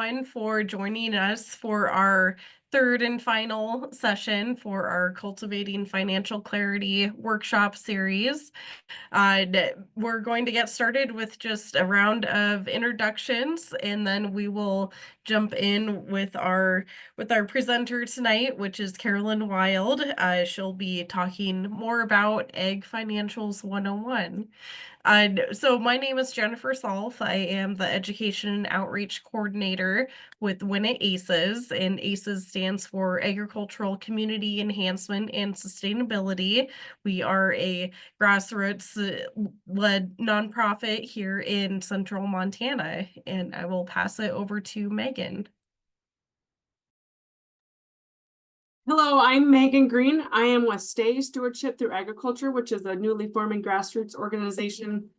everyone for joining us for our third and final session for our Cultivating Financial Clarity workshop series. We're going to get started with just a round of introductions, and then we will jump in with our presenter tonight, which is Carolyn Wild. She'll be talking more about Ag Financials 101. So my name is Jennifer Solf. I am the Education and Outreach Coordinator with Win-It ACES, and ACES stands for Agricultural Community Enhancement and Sustainability. We are a grassroots-led nonprofit here in central Montana, and I will pass it over to Megan. Hello, I'm Megan Green. I am with Stay Stewardship Through Agriculture, which is a newly forming grassroots organization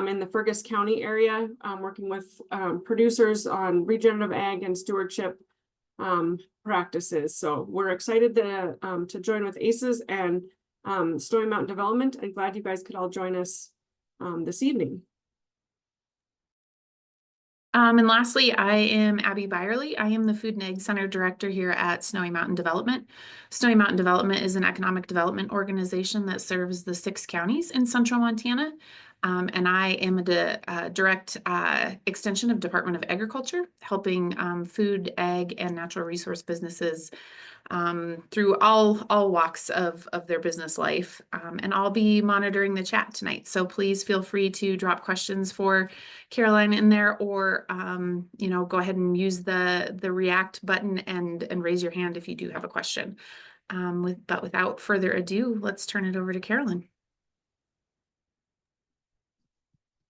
in the Fergus County area, working with producers on regenerative ag and stewardship practices. So we're excited to join with ACES and Snowy Mountain Development, and glad you guys could all join us this evening. And lastly, I am Abby Byerly. I am the Food and Ag Center Director here at Snowy Mountain Development. Snowy Mountain Development is an economic development organization that serves the 6 counties in central Montana. And I am a direct extension of Department of Agriculture, helping food, ag, and natural resource businesses through all walks of their business life. And I'll be monitoring the chat tonight. So please feel free to drop questions for Caroline in there, or go ahead and use the react button and raise your hand if you do have a question. But without further ado, let's turn it over to Carolyn.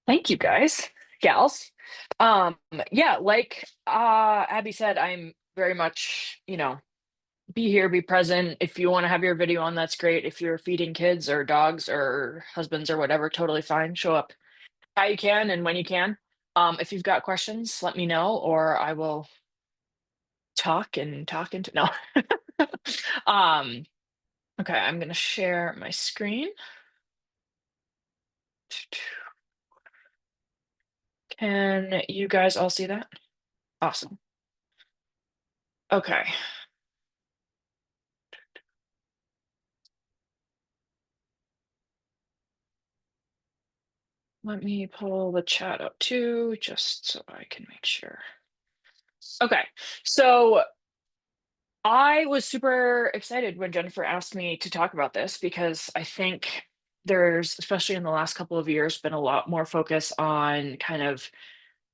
Thank you, guys, gals. Yeah, like Abby said, I'm very much, be here, be present. If you want to have your video on, that's great. If you're feeding kids or dogs or husbands or whatever, totally fine. Show up how you can and when you can. If you've got questions, let me know, or I will talk into no. Okay, I'm gonna share my screen. Can you guys all see that? Awesome. Okay. Let me pull the chat up too, just so I can make sure. Okay, so I was super excited when Jennifer asked me to talk about this, because I think there's, especially in the last couple of years, been a lot more focus on kind of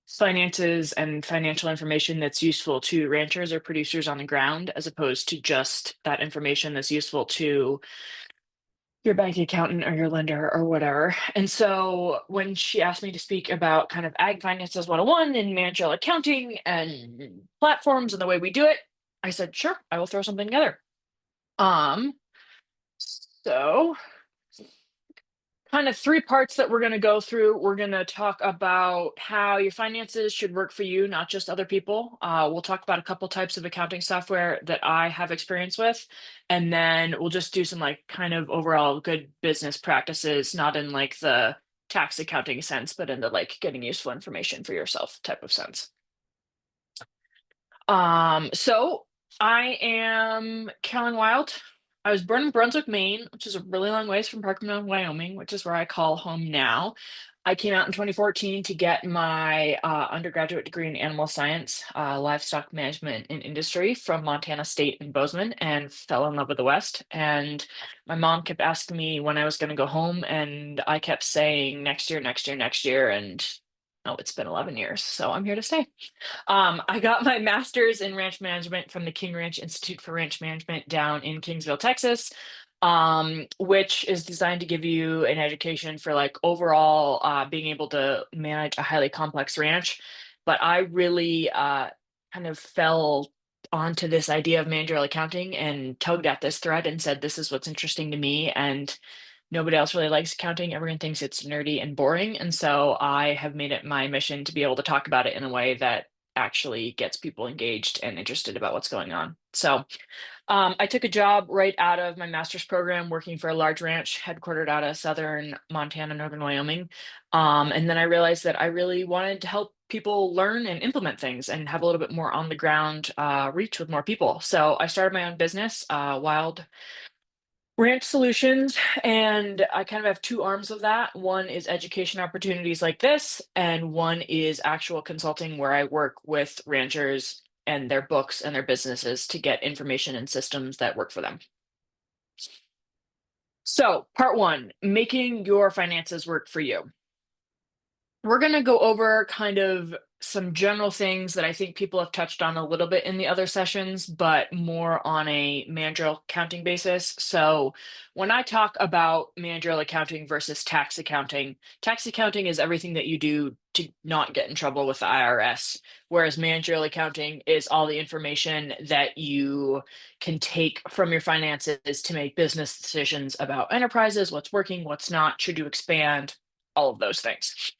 finances and financial information that's useful to ranchers or producers on the ground, as opposed to just that information that's useful to your bank accountant or your lender or whatever. And so when she asked me to speak about kind of Ag Finances 101 and managerial accounting and platforms and the way we do it, I said, sure, I will throw something together. So kind of 3 parts that we're going to go through. We're going to talk about how your finances should work for you, not just other people. We'll talk about a couple types of accounting software that I have experience with. And then we'll just do some like kind of overall good business practices, not in like the tax accounting sense, but in the like getting useful information for yourself type of sense. So I am Carolyn Wild. I was born in Brunswick, Maine, which is a really long ways from Parkland, Wyoming, which is where I call home now. I came out in 2014 to get my undergraduate degree in animal science, livestock management and industry from Montana State in Bozeman, and fell in love with the West. And my mom kept asking me when I was going to go home, and I kept saying next year, next year, next year. And oh, it's been 11 years, so I'm here to stay. I got my master's in ranch management from the King Ranch Institute for Ranch Management down in Kingsville, Texas, which is designed to give you an education for like overall being able to manage a highly complex ranch. But I really kind of fell onto this idea of managerial accounting and tugged at this thread and said, this is what's interesting to me. And nobody else really likes accounting. Everyone thinks it's nerdy and boring. And so I have made it my mission to be able to talk about it in a way that actually gets people engaged and interested about what's going on. So I took a job right out of my master's program working for a large ranch headquartered out of southern Montana, northern Wyoming. And then I realized that I really wanted to help people learn and implement things and have a little bit more on the ground reach with more people. So I started my own business, Wild Ranch Solutions, and I kind of have two arms of that. One is education opportunities like this, and one is actual consulting where I work with ranchers and their books and their businesses to get information and systems that work for them. So, part one, making your finances work for you. We're going to go over kind of some general things that I think people have touched on a little bit in the other sessions, but more on a managerial accounting basis. So when I talk about managerial accounting versus tax accounting is everything that you do to not get in trouble with the IRS, whereas managerial accounting is all the information that you can take from your finances to make business decisions about enterprises, what's working, what's not, should you expand, all of those things.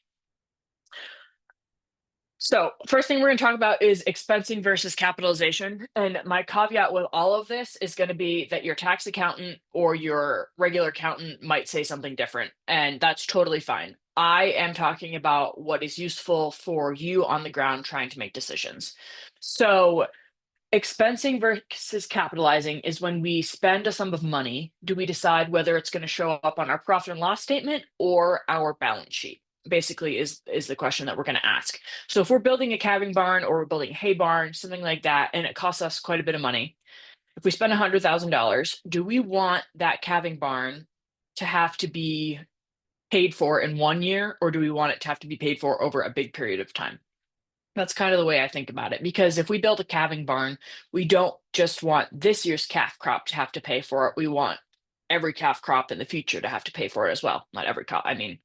So first thing we're going to talk about is expensing versus capitalization. And my caveat with all of this is going to be that your tax accountant or your regular accountant might say something different, and that's totally fine. I am talking about what is useful for you on the ground trying to make decisions. So expensing versus capitalizing is when we spend a sum of money, do we decide whether it's going to show up on our profit and loss statement or our balance sheet? Basically is the question that we're going to ask. So if we're building a calving barn or we're building a hay barn, something like that, and it costs us quite a bit of money, if we spend $100,000, do we want that calving barn to have to be paid for in 1 year, or do we want it to have to be paid for over a big period of time? That's kind of the way I think about it, because if we build a calving barn, we don't just want this year's calf crop to have to pay for it. We want every calf crop in the future to have to pay for it as well. Not every crop. I mean,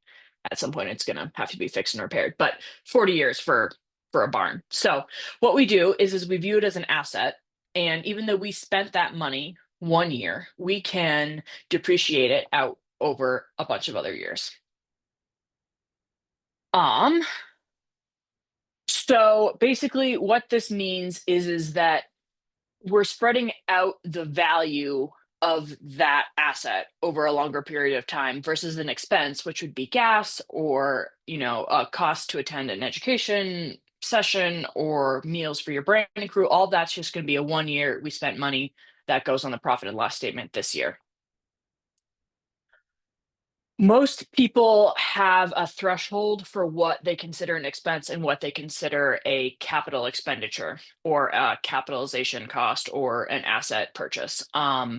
at some point it's going to have to be fixed and repaired, but 40 years for a barn. So what we do is we view it as an asset, and even though we spent that money 1 year, we can depreciate it out over a bunch of other years. So basically what this means is that we're spreading out the value of that asset over a longer period of time versus an expense, which would be gas or, a cost to attend an education session or meals for your branding crew. All that's just going to be a 1 year, we spent money, that goes on the profit and loss statement this year. Most people have a threshold for what they consider an expense and what they consider a capital expenditure or a capitalization cost or an asset purchase. $5,000,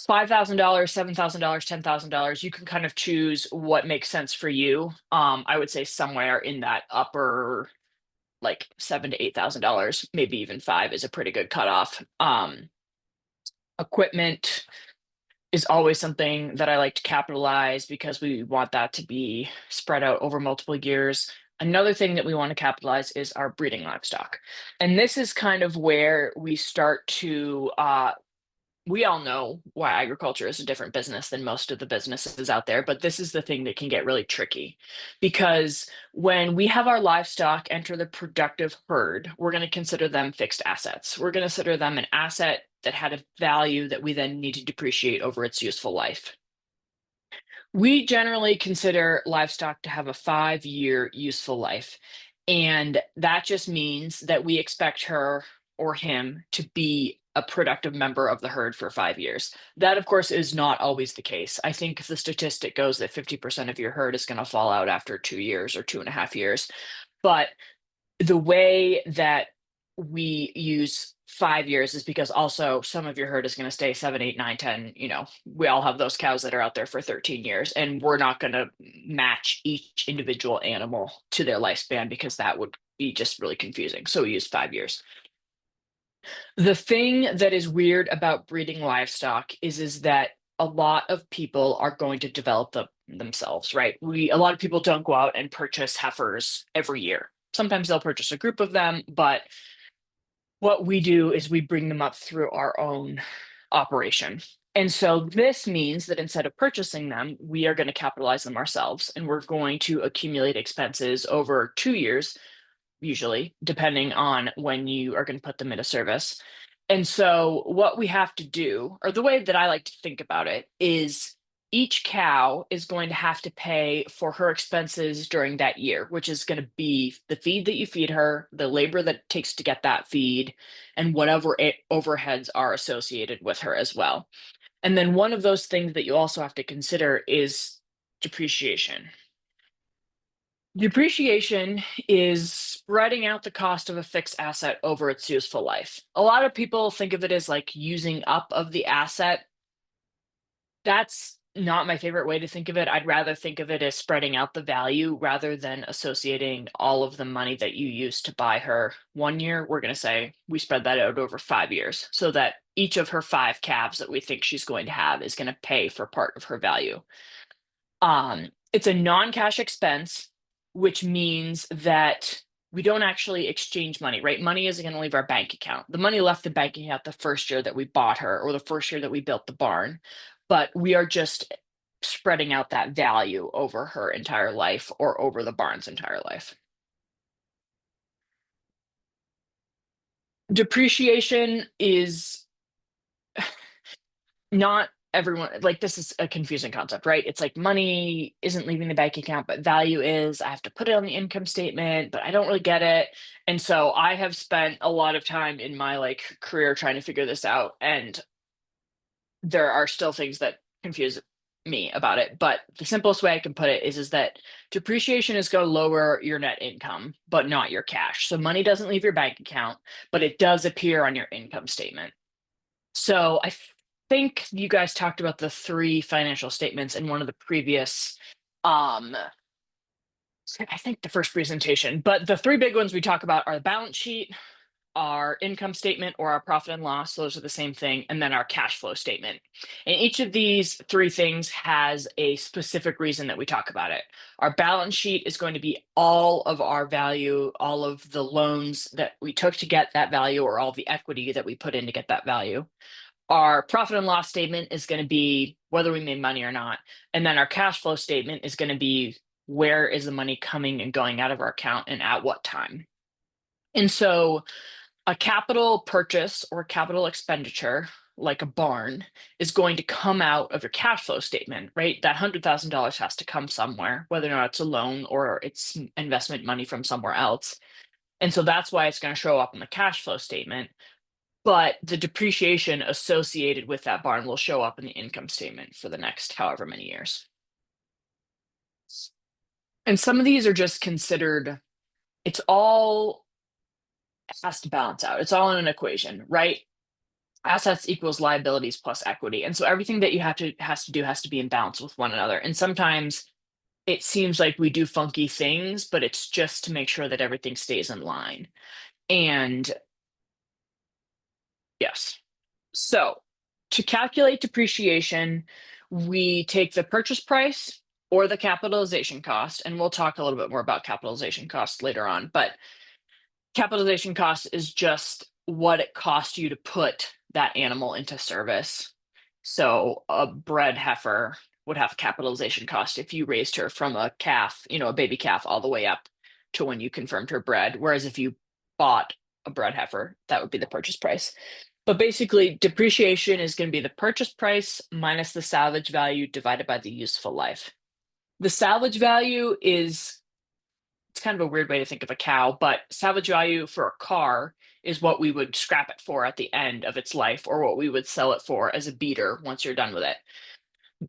$7,000, $10,000, you can kind of choose what makes sense for you. I would say somewhere in that upper, like $7,000 to $8,000, maybe even five is a pretty good cutoff. Equipment is always something that I like to capitalize because we want that to be spread out over multiple years. Another thing that we want to capitalize is our breeding livestock. And this is kind of where we start to, we all know why agriculture is a different business than most of the businesses out there, but this is the thing that can get really tricky, because when we have our livestock enter the productive herd, we're going to consider them fixed assets. We're going to consider them an asset that had a value that we then need to depreciate over its useful life. We generally consider livestock to have a 5-year useful life. And that just means that we expect her or him to be a productive member of the herd for 5 years. That, of course, is not always the case. I think the statistic goes that 50% of your herd is going to fall out after 2 years or 2.5 years. But the way that we use 5 years is because also some of your herd is going to stay 7, 8, 9, 10. We all have those cows that are out there for 13 years, and we're not going to match each individual animal to their lifespan because that would be just really confusing. So we use 5 years. The thing that is weird about breeding livestock is that a lot of people are going to develop them themselves, right? A lot of people don't go out and purchase heifers every year. Sometimes they'll purchase a group of them, but what we do is we bring them up through our own operation. And so this means that instead of purchasing them, we are going to capitalize them ourselves, and we're going to accumulate expenses over 2 years usually, depending on when you are going to put them into service. And so, what we have to do, or the way that I like to think about it, is each cow is going to have to pay for her expenses during that year, which is going to be the feed that you feed her, the labor that it takes to get that feed, and whatever overheads are associated with her as well. And then one of those things that you also have to consider is depreciation. Depreciation is spreading out the cost of a fixed asset over its useful life. A lot of people think of it as like using up of the asset. That's not my favorite way to think of it. I'd rather think of it as spreading out the value rather than associating all of the money that you used to buy her 1 year. We're going to say we spread that out over 5 years so that each of her 5 calves that we think she's going to have is going to pay for part of her value. It's a non-cash expense, which means that we don't actually exchange money, right? Money isn't going to leave our bank account. The money left the bank account the first year that we bought her or the first year that we built the barn, but we are just spreading out that value over her entire life or over the barn's entire life. Depreciation is not everyone, like, this is a confusing concept, right? It's like money isn't leaving the bank account, but value is. I have to put it on the income statement, but I don't really get it. And so I have spent a lot of time in my like career trying to figure this out, and there are still things that confuse me about it. But the simplest way I can put it is that depreciation is going to lower your net income, but not your cash. So money doesn't leave your bank account, but it does appear on your income statement. So I think you guys talked about the 3 financial statements in one of the previous, I think the first presentation, but the 3 big ones we talk about are the balance sheet, our income statement or our profit and loss. Those are the same thing. And then our cash flow statement. And each of these 3 things has a specific reason that we talk about it. Our balance sheet is going to be all of our value, all of the loans that we took to get that value, or all the equity that we put in to get that value. Our profit and loss statement is going to be whether we made money or not. And then our cash flow statement is going to be where is the money coming and going out of our account and at what time. And so a capital purchase or capital expenditure, like a barn, is going to come out of your cash flow statement, right? That $100,000 has to come somewhere, whether or not it's a loan or it's investment money from somewhere else. And so that's why it's going to show up in the cash flow statement. But the depreciation associated with that barn will show up in the income statement for the next however many years. And some of these are just considered, it has to balance out. It's all in an equation, right? Assets equals liabilities plus equity. And so everything that you has to be in balance with one another. And sometimes it seems like we do funky things, but it's just to make sure that everything stays in line. And yes. So to calculate depreciation, we take the purchase price or the capitalization cost, and we'll talk a little bit more about capitalization costs later on, but capitalization cost is just what it costs you to put that animal into service. So a bred heifer would have a capitalization cost if you raised her from a calf, a baby calf, all the way up to when you confirmed her bred. Whereas if you bought a bred heifer, that would be the purchase price. But basically, depreciation is going to be the purchase price minus the salvage value divided by the useful life. The salvage value is, it's kind of a weird way to think of a cow, but salvage value for a car is what we would scrap it for at the end of its life, or what we would sell it for as a beater once you're done with it.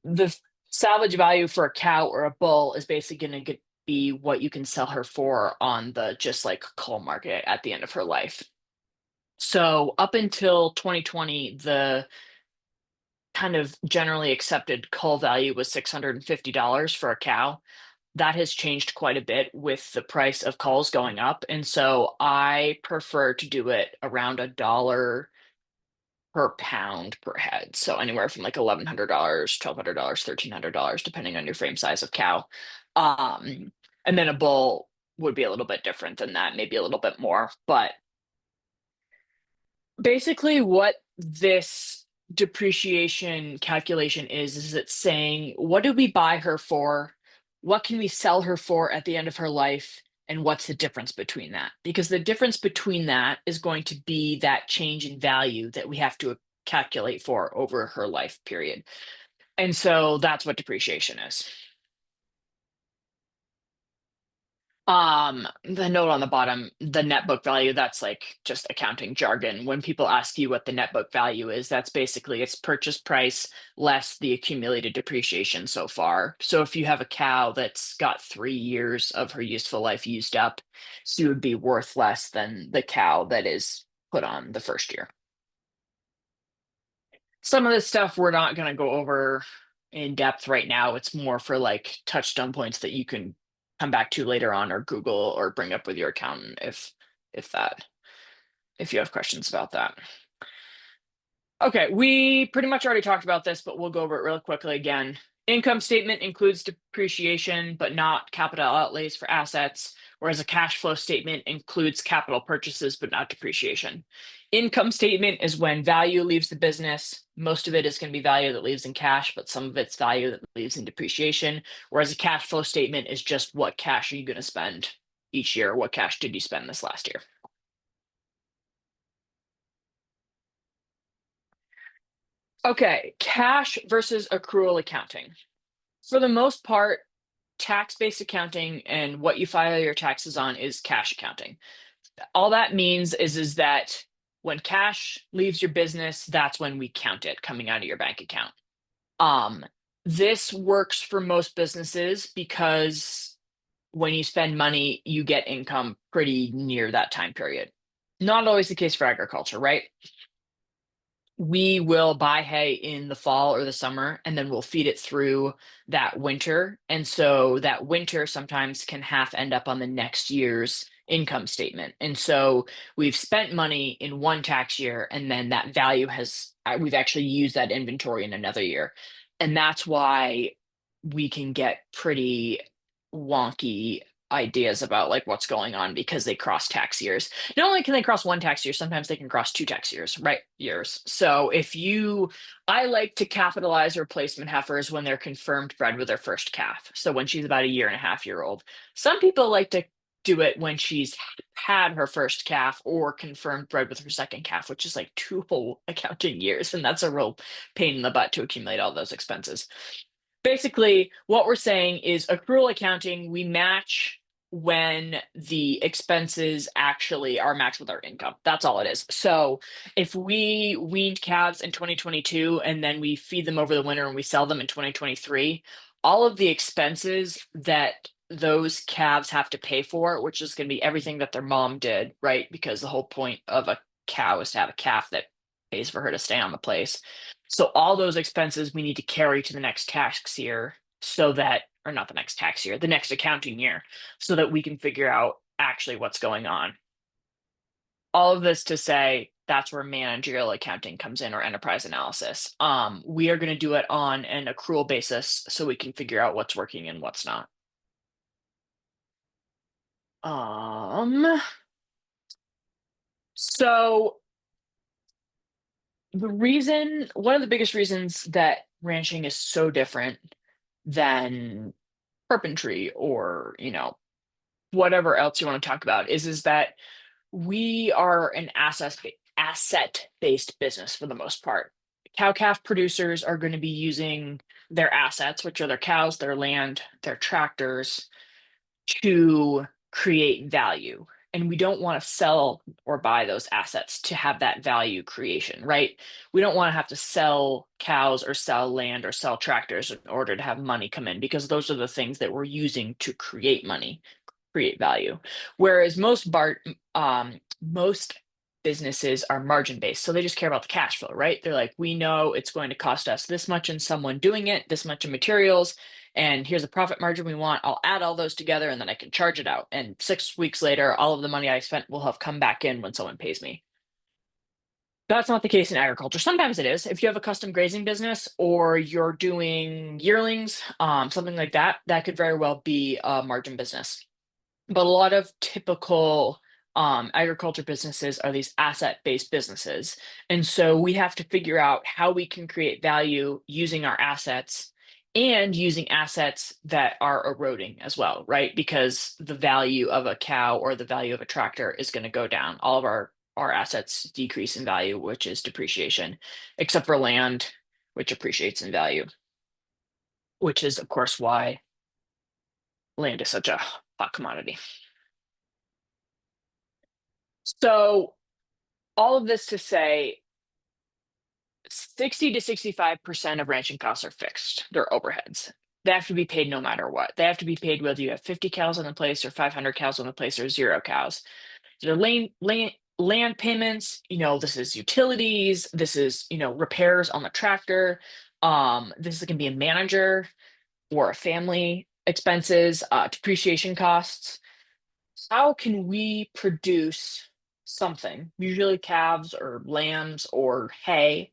The salvage value for a cow or a bull is basically going to be what you can sell her for on the just like cull market at the end of her life. So up until 2020, the kind of generally accepted cull value was $650 for a cow. That has changed quite a bit with the price of culls going up. And so I prefer to do it around $1 per pound per head. So anywhere from like $1,100, $1,200, $1,300, depending on your frame size of cow. And then a bull would be a little bit different than that, maybe a little bit more. But basically what this depreciation calculation is it's saying, what did we buy her for? What can we sell her for at the end of her life? and what's the difference between that? Because the difference between that is going to be that change in value that we have to calculate for over her life period. And so that's what depreciation is. The note on the bottom, the net book value, that's like just accounting jargon. When people ask you what the net book value is, that's basically its purchase price less the accumulated depreciation so far. So if you have a cow that's got 3 years of her useful life used up, she would be worth less than the cow that is put on the first year. Some of this stuff we're not going to go over in depth right now. It's more for like touchstone points that you can come back to later on, or Google, or bring up with your accountant if you have questions about that. Okay, we pretty much already talked about this, but we'll go over it real quickly again. Income statement includes depreciation, but not capital outlays for assets, whereas a cash flow statement includes capital purchases, but not depreciation. Income statement is when value leaves the business. Most of it is going to be value that leaves in cash, but some of it's value that leaves in depreciation. Whereas a cash flow statement is just what cash are you going to spend each year? What cash did you spend this last year? Okay, cash versus accrual accounting. For the most part, tax-based accounting and what you file your taxes on is cash accounting. All that means is that when cash leaves your business, that's when we count it coming out of your bank account. This works for most businesses because when you spend money, you get income pretty near that time period. Not always the case for agriculture, right? We will buy hay in the fall or the summer, and then we'll feed it through that winter. And so that winter sometimes can half end up on the next year's income statement. And so we've spent money in one tax year, and then that value we've actually used that inventory in another year. And that's why we can get pretty wonky ideas about like what's going on, because they cross tax years. Not only can they cross one tax year, sometimes they can cross 2 tax years, right? Years. So I like to capitalize replacement heifers when they're confirmed bred with their first calf. So when she's about a 1.5 years old. Some people like to do it when she's had her first calf or confirmed bred with her second calf, which is like 2 whole accounting years. And that's a real pain in the butt to accumulate all those expenses. Basically, what we're saying is accrual accounting, we match when the expenses actually are matched with our income. That's all it is. So if we weaned calves in 2022 and then we feed them over the winter and we sell them in 2023, all of the expenses that those calves have to pay for, which is going to be everything that their mom did, right? Because the whole point of a cow is to have a calf that pays for her to stay on the place. So all those expenses we need to carry to the next tax year, so that, or not the next tax year, the next accounting year, so that we can figure out actually what's going on. All of this to say, that's where managerial accounting comes in, or enterprise analysis. We are going to do it on an accrual basis so we can figure out what's working and what's not. So one of the biggest reasons that ranching is so different than carpentry or, whatever else you want to talk about is that we are an asset-based business for the most part. Cow calf producers are going to be using their assets, which are their cows, their land, their tractors, to create value. And we don't want to sell or buy those assets to have that value creation, right? We don't want to have to sell cows or sell land or sell tractors in order to have money come in, because those are the things that we're using to create money, create value. Whereas most businesses are margin based, so they just care about the cash flow, right? They're like, we know it's going to cost us this much in someone doing it, this much in materials, and here's the profit margin we want. I'll add all those together and then I can charge it out. And 6 weeks later, all of the money I spent will have come back in when someone pays me. That's not the case in agriculture. Sometimes it is. If you have a custom grazing business or you're doing yearlings, something like that, that could very well be a margin business. But a lot of typical agriculture businesses are these asset-based businesses. And so we have to figure out how we can create value using our assets and using assets that are eroding as well, right? Because the value of a cow or the value of a tractor is going to go down. All of our assets decrease in value, which is depreciation, except for land, which appreciates in value, which is, of course, why land is such a hot commodity. So all of this to say, 60 to 65% of ranching costs are fixed. They're overheads. They have to be paid no matter what. They have to be paid whether you have 50 cows on the place or 500 cows on the place or 0 cows. There are land payments, this is utilities, this is, repairs on the tractor. This can be a manager or a family expenses, depreciation costs. How can we produce something, usually calves or lambs or hay,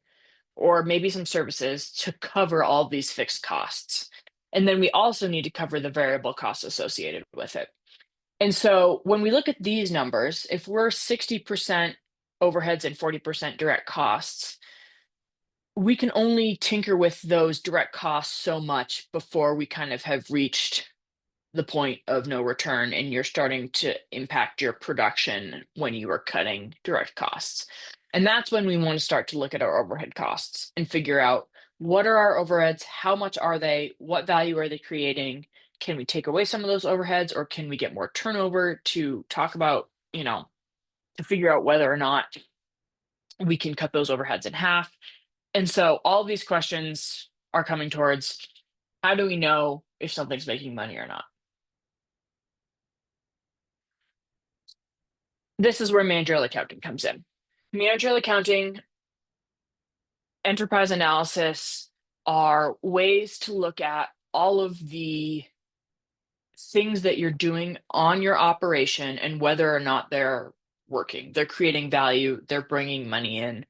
or maybe some services to cover all these fixed costs? And then we also need to cover the variable costs associated with it. And so when we look at these numbers, if we're 60% overheads and 40% direct costs, we can only tinker with those direct costs so much before we kind of have reached the point of no return and you're starting to impact your production when you are cutting direct costs. And that's when we want to start to look at our overhead costs and figure out, what are our overheads? How much are they? What value are they creating? Can we take away some of those overheads, or can we get more turnover to talk about, to figure out whether or not we can cut those overheads in half? And so all of these questions are coming towards, how do we know if something's making money or not? This is where managerial accounting comes in. Managerial accounting, enterprise analysis are ways to look at all of the things that you're doing on your operation and whether or not they're working. They're creating value, they're bringing money in.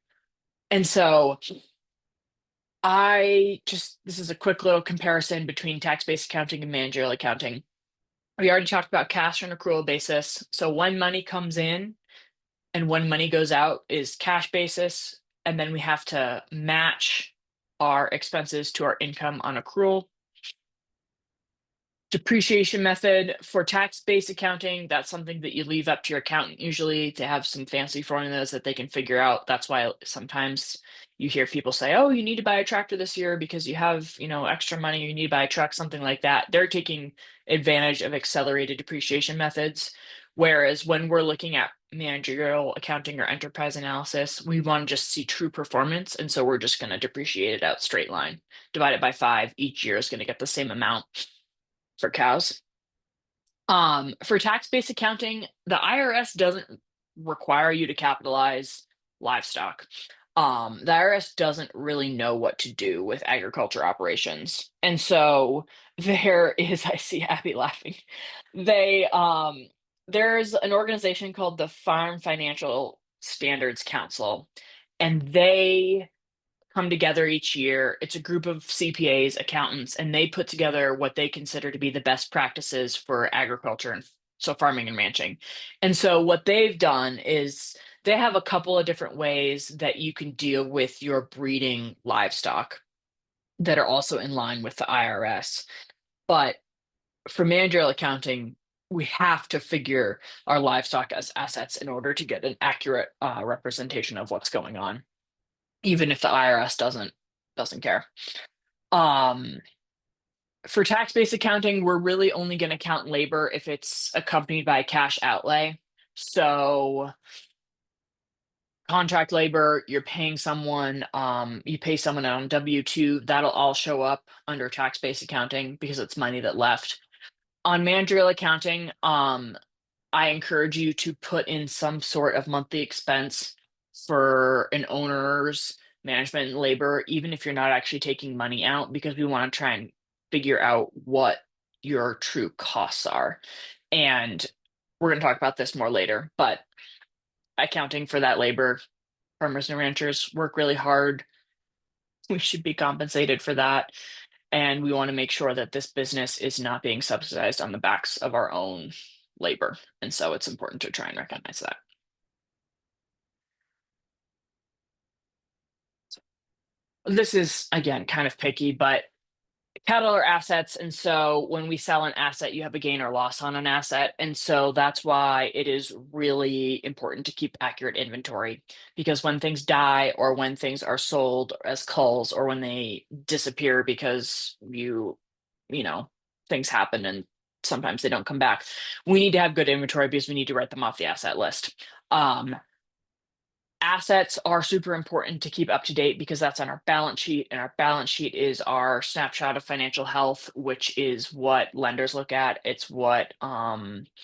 And so this is a quick little comparison between tax-based accounting and managerial accounting. We already talked about cash on accrual basis. So when money comes in and when money goes out is cash basis. And then we have to match our expenses to our income on accrual. Depreciation method for tax-based accounting, that's something that you leave up to your accountant usually to have some fancy formulas that they can figure out. That's why sometimes you hear people say, oh, you need to buy a tractor this year because you have, extra money, you need to buy a truck, something like that. They're taking advantage of accelerated depreciation methods. Whereas when we're looking at managerial accounting or enterprise analysis, we want to just see true performance. And so we're just going to depreciate it out straight line, divide it by 5. Each year is going to get the same amount for cows. For tax-based accounting, the IRS doesn't require you to capitalize livestock. The IRS doesn't really know what to do with agriculture operations. And so there is, I see Abby laughing. There's an organization called the Farm Financial Standards Council, and they come together each year. It's a group of CPAs, accountants, and they put together what they consider to be the best practices for agriculture and so farming and ranching. And so what they've done is they have a couple of different ways that you can deal with your breeding livestock that are also in line with the IRS. But for managerial accounting, we have to figure our livestock as assets in order to get an accurate representation of what's going on, even if the IRS doesn't care. For tax-based accounting, we're really only going to count labor if it's accompanied by a cash outlay. So contract labor, you're paying someone, you pay someone on W-2, that'll all show up under tax-based accounting because it's money that left. On managerial accounting, I encourage you to put in some sort of monthly expense for an owner's management and labor, even if you're not actually taking money out, because we want to try and figure out what your true costs are. And we're going to talk about this more later, but accounting for that labor, farmers and ranchers work really hard. We should be compensated for that. And we want to make sure that this business is not being subsidized on the backs of our own labor. And so it's important to try and recognize that. This is, again, kind of picky, but cattle are assets, and so when we sell an asset, you have a gain or loss on an asset, and so that's why it is really important to keep accurate inventory, because when things die or when things are sold as culls or when they disappear because you know things happen and sometimes they don't come back, we need to have good inventory because we need to write them off the asset list. Assets are super important to keep up to date because that's on our balance sheet, and our balance sheet is our snapshot of financial health, which is what lenders look at. It's what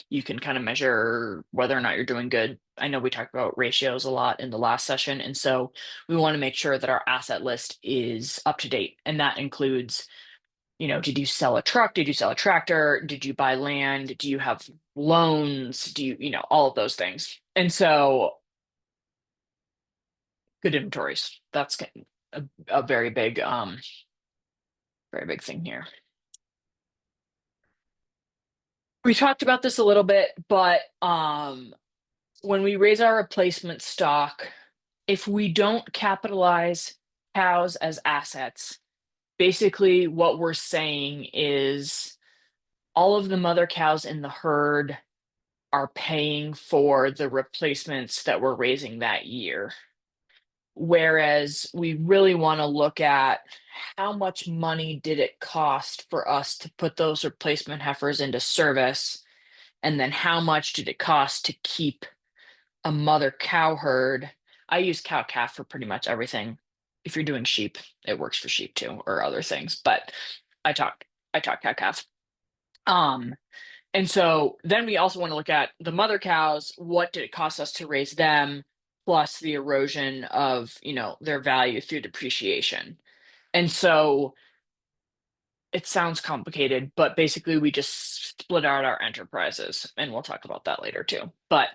you can kind of measure whether or not you're doing good. I know we talked about ratios a lot in the last session, and so we want to make sure that our asset list is up to date, and that includes, did you sell a truck? Did you sell a tractor? Did you buy land? Do you have loans? Do all of those things? And so good inventories. That's a very big thing here. We talked about this a little bit, but when we raise our replacement stock, if we don't capitalize cows as assets, basically what we're saying is all of the mother cows in the herd are paying for the replacements that we're raising that year. Whereas we really want to look at how much money did it cost for us to put those replacement heifers into service, and then how much did it cost to keep a mother cow herd. I use cow calf for pretty much everything. If you're doing sheep, it works for sheep too, or other things, but I talk cow calf. And so then we also want to look at the mother cows. What did it cost us to raise them, plus the erosion of, their value through depreciation. And so it sounds complicated, but basically we just split out our enterprises, and we'll talk about that later too. But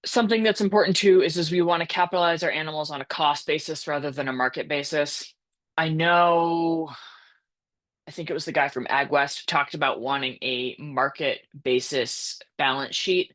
something that's important too is we want to capitalize our animals on a cost basis rather than a market basis. I think it was the guy from Ag West who talked about wanting a market basis balance sheet.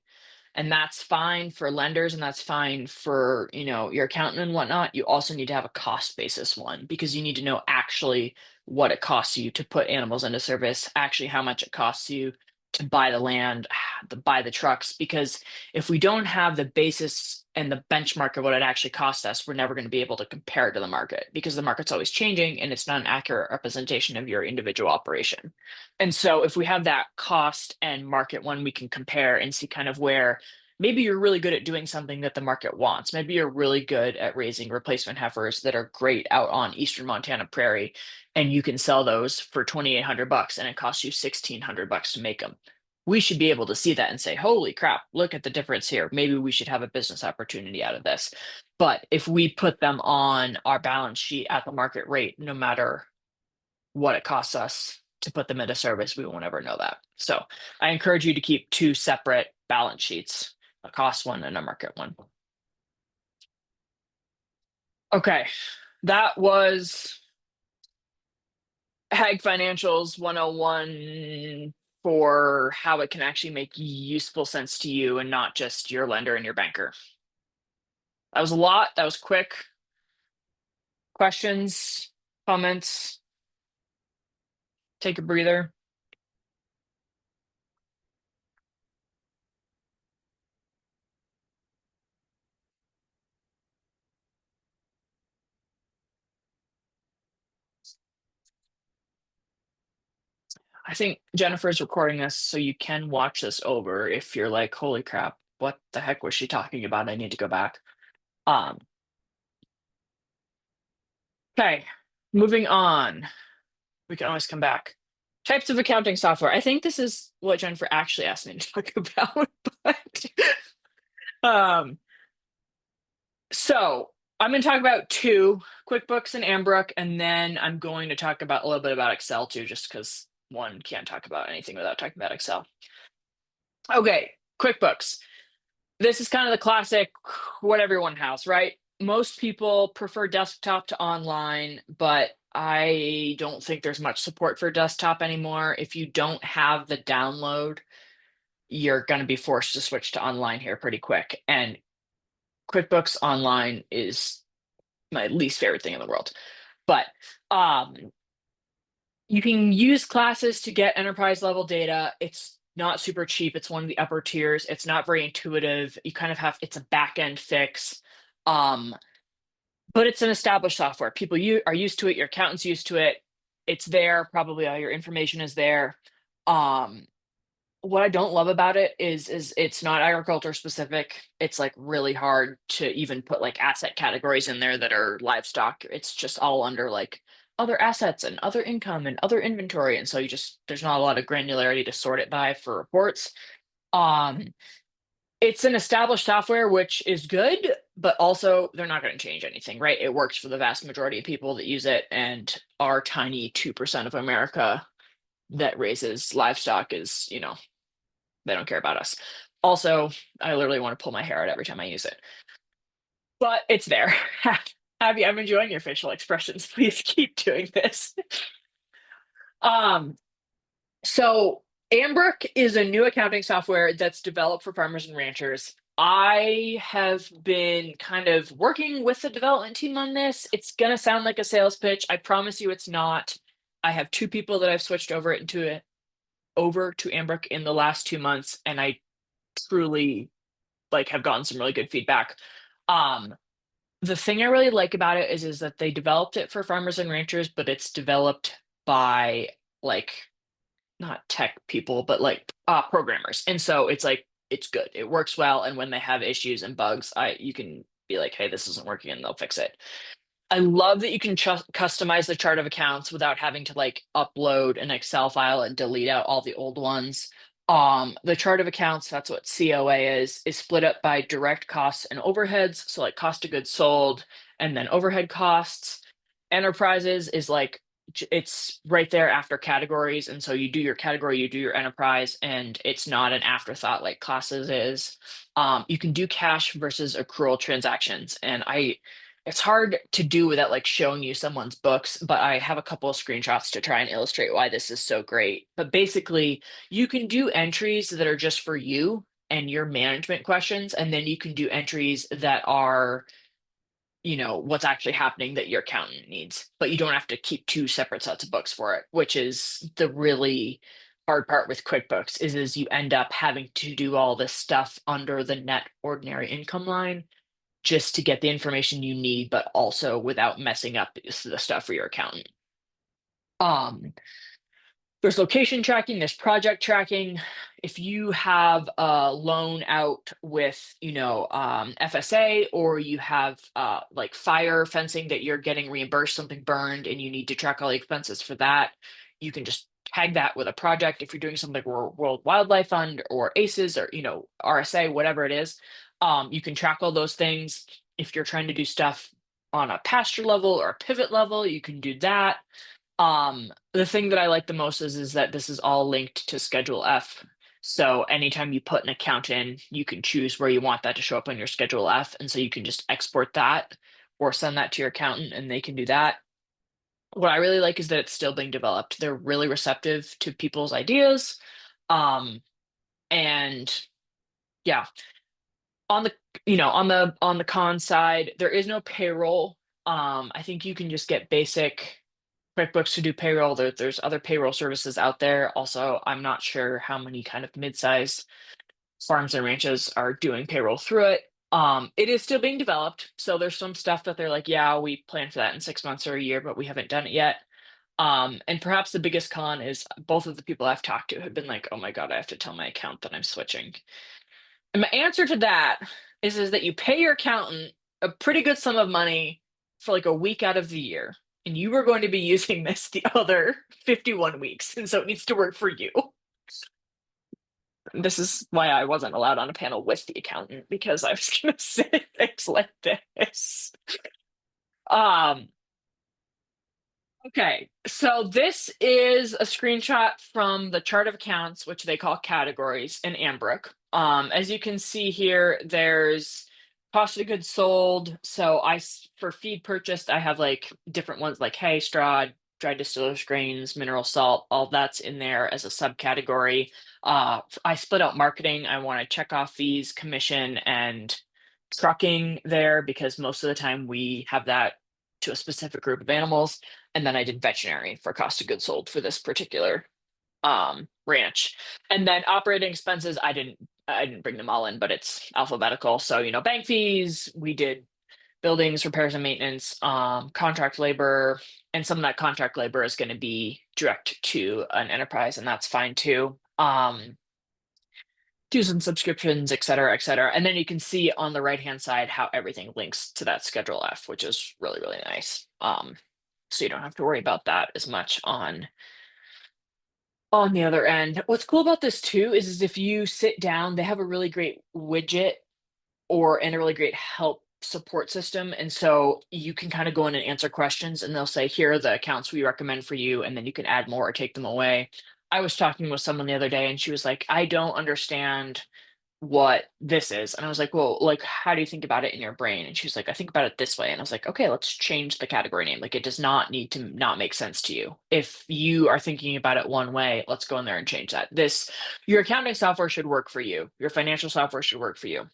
And that's fine for lenders and that's fine for, your accountant and whatnot. You also need to have a cost basis one, because you need to know actually what it costs you to put animals into service, actually how much it costs you to buy the land, to buy the trucks. Because if we don't have the basis and the benchmark of what it actually costs us, we're never going to be able to compare it to the market, because the market's always changing and it's not an accurate representation of your individual operation. And so if we have that cost and market one, we can compare and see kind of where maybe you're really good at doing something that the market wants. Maybe you're really good at raising replacement heifers that are great out on Eastern Montana prairie, and you can sell those for $2,800 and it costs you $1,600 to make them. We should be able to see that and say, holy crap, look at the difference here. Maybe we should have a business opportunity out of this. But if we put them on our balance sheet at the market rate, no matter what it costs us to put them into service, we won't ever know that. So I encourage you to keep two separate balance sheets, a cost one and a market one. Okay, that was Ag Financials 101 for how it can actually make useful sense to you and not just your lender and your banker. That was a lot. That was quick. Questions, comments? Take a breather. I think Jennifer's recording this, so you can watch this over if you're like, holy crap, what the heck was she talking about? I need to go back. Okay, moving on. We can always come back. Types of accounting software. I think this is what Jennifer actually asked me to talk about, but so I'm going to talk about two, QuickBooks and Ambrook, and then I'm going to talk about a little bit about Excel too, just because one can't talk about anything without talking about Excel. Okay, QuickBooks. This is kind of the classic, what everyone has, right? Most people prefer desktop to online, but I don't think there's much support for desktop anymore. If you don't have the download, you're going to be forced to switch to online here pretty quick. And QuickBooks Online is my least favorite thing in the world. But you can use classes to get enterprise level data. It's not super cheap. It's one of the upper tiers. It's not very intuitive. You kind of have, it's a back end fix. But it's an established software. People are used to it. Your accountant's used to it. It's there. Probably all your information is there. What I don't love about it is it's not agriculture specific. It's like really hard to even put like asset categories in there that are livestock. It's just all under like other assets and other income and other inventory. And so there's not a lot of granularity to sort it by for reports. It's an established software, which is good, but also they're not going to change anything, right? It works for the vast majority of people that use it, and our tiny 2% of America that raises livestock is, they don't care about us. Also, I literally want to pull my hair out every time I use it. But it's there. Abby, I'm enjoying your facial expressions. Please keep doing this. So Ambrook is a new accounting software that's developed for farmers and ranchers. I have been kind of working with the development team on this. It's going to sound like a sales pitch. I promise you it's not. I have 2 people that I've switched over to Ambrook in the last 2 months, and I truly have gotten some really good feedback. The thing I really like about it is that they developed it for farmers and ranchers, but it's developed by not tech people, but programmers. And so it's good. It works well. And when they have issues and bugs, you can be like, hey, this isn't working, and they'll fix it. I love that you can customize the chart of accounts without having to upload an Excel file and delete out all the old ones. The chart of accounts, that's what COA is split up by direct costs and overheads. So cost of goods sold and then overhead costs. Enterprises is it's right there after categories. And so you do your category, you do your enterprise, and it's not an afterthought like classes is. You can do cash versus accrual transactions. And it's hard to do without showing you someone's books, but I have a couple of screenshots to try and illustrate why this is so great. But basically, you can do entries that are just for you and your management questions, and then you can do entries that are what's actually happening that your accountant needs, but you don't have to keep 2 separate sets of books for it, which is the really hard part with QuickBooks is you end up having to do all this stuff under the net ordinary income line just to get the information you need, but also without messing up the stuff for your accountant. There's location tracking, there's project tracking. If you have a loan out with, FSA, or you have fire fencing that you're getting reimbursed, something burned, and you need to track all the expenses for that, you can just tag that with a project. If you're doing something like World Wildlife Fund or ACES or, RSA, whatever it is, you can track all those things. If you're trying to do stuff on a pasture level or a pivot level, you can do that. The thing that I like the most is that this is all linked to Schedule F. So anytime you put an account in, you can choose where you want that to show up on your Schedule F. And so you can just export that or send that to your accountant and they can do that. What I really like is that it's still being developed. They're really receptive to people's ideas. And yeah, on the con side, there is no payroll. I think you can just get basic QuickBooks to do payroll. There's other payroll services out there. Also, I'm not sure how many kind of mid-sized farms and ranches are doing payroll through it. It is still being developed. So there's some stuff that they're like, yeah, we plan for that in 6 months or a year, but we haven't done it yet. And perhaps the biggest con is both of the people I've talked to have been like, oh my God, I have to tell my accountant that I'm switching. And my answer to that is that you pay your accountant a pretty good sum of money for a week out of the year. And you are going to be using this the other 51 weeks. And so it needs to work for you. This is why I wasn't allowed on a panel with the accountant, because I was going to say things like this. Okay, so this is a screenshot from the chart of accounts, which they call categories in Ambrook. As you can see here, there's cost of goods sold. So for feed purchased, I have different ones like hay, straw, dried distillers grains, mineral salt, all that's in there as a subcategory. I split out marketing. I want to check off fees, commission, and trucking there because most of the time we have that to a specific group of animals. And then I did veterinary for cost of goods sold for this particular ranch. And then operating expenses, I didn't bring them all in, but it's alphabetical. So, bank fees, we did buildings, repairs and maintenance, contract labor, and some of that contract labor is going to be direct to an enterprise, and that's fine too. Dues and subscriptions, et cetera, et cetera. And then you can see on the right-hand side how everything links to that Schedule F, which is really, really nice. So you don't have to worry about that as much on the other end. What's cool about this too is if you sit down, they have a really great widget and a really great help support system. And so you can kind of go in and answer questions, and they'll say, here are the accounts we recommend for you. And then you can add more or take them away. I was talking with someone the other day and she was like, I don't understand what this is. And I was like, well, like, how do you think about it in your brain? And she's like, I think about it this way. And I was like, okay, let's change the category name. Like, it does not need to not make sense to you. If you are thinking about it one way, let's go in there and change that. Your accounting software should work for you. Your financial software should work for you.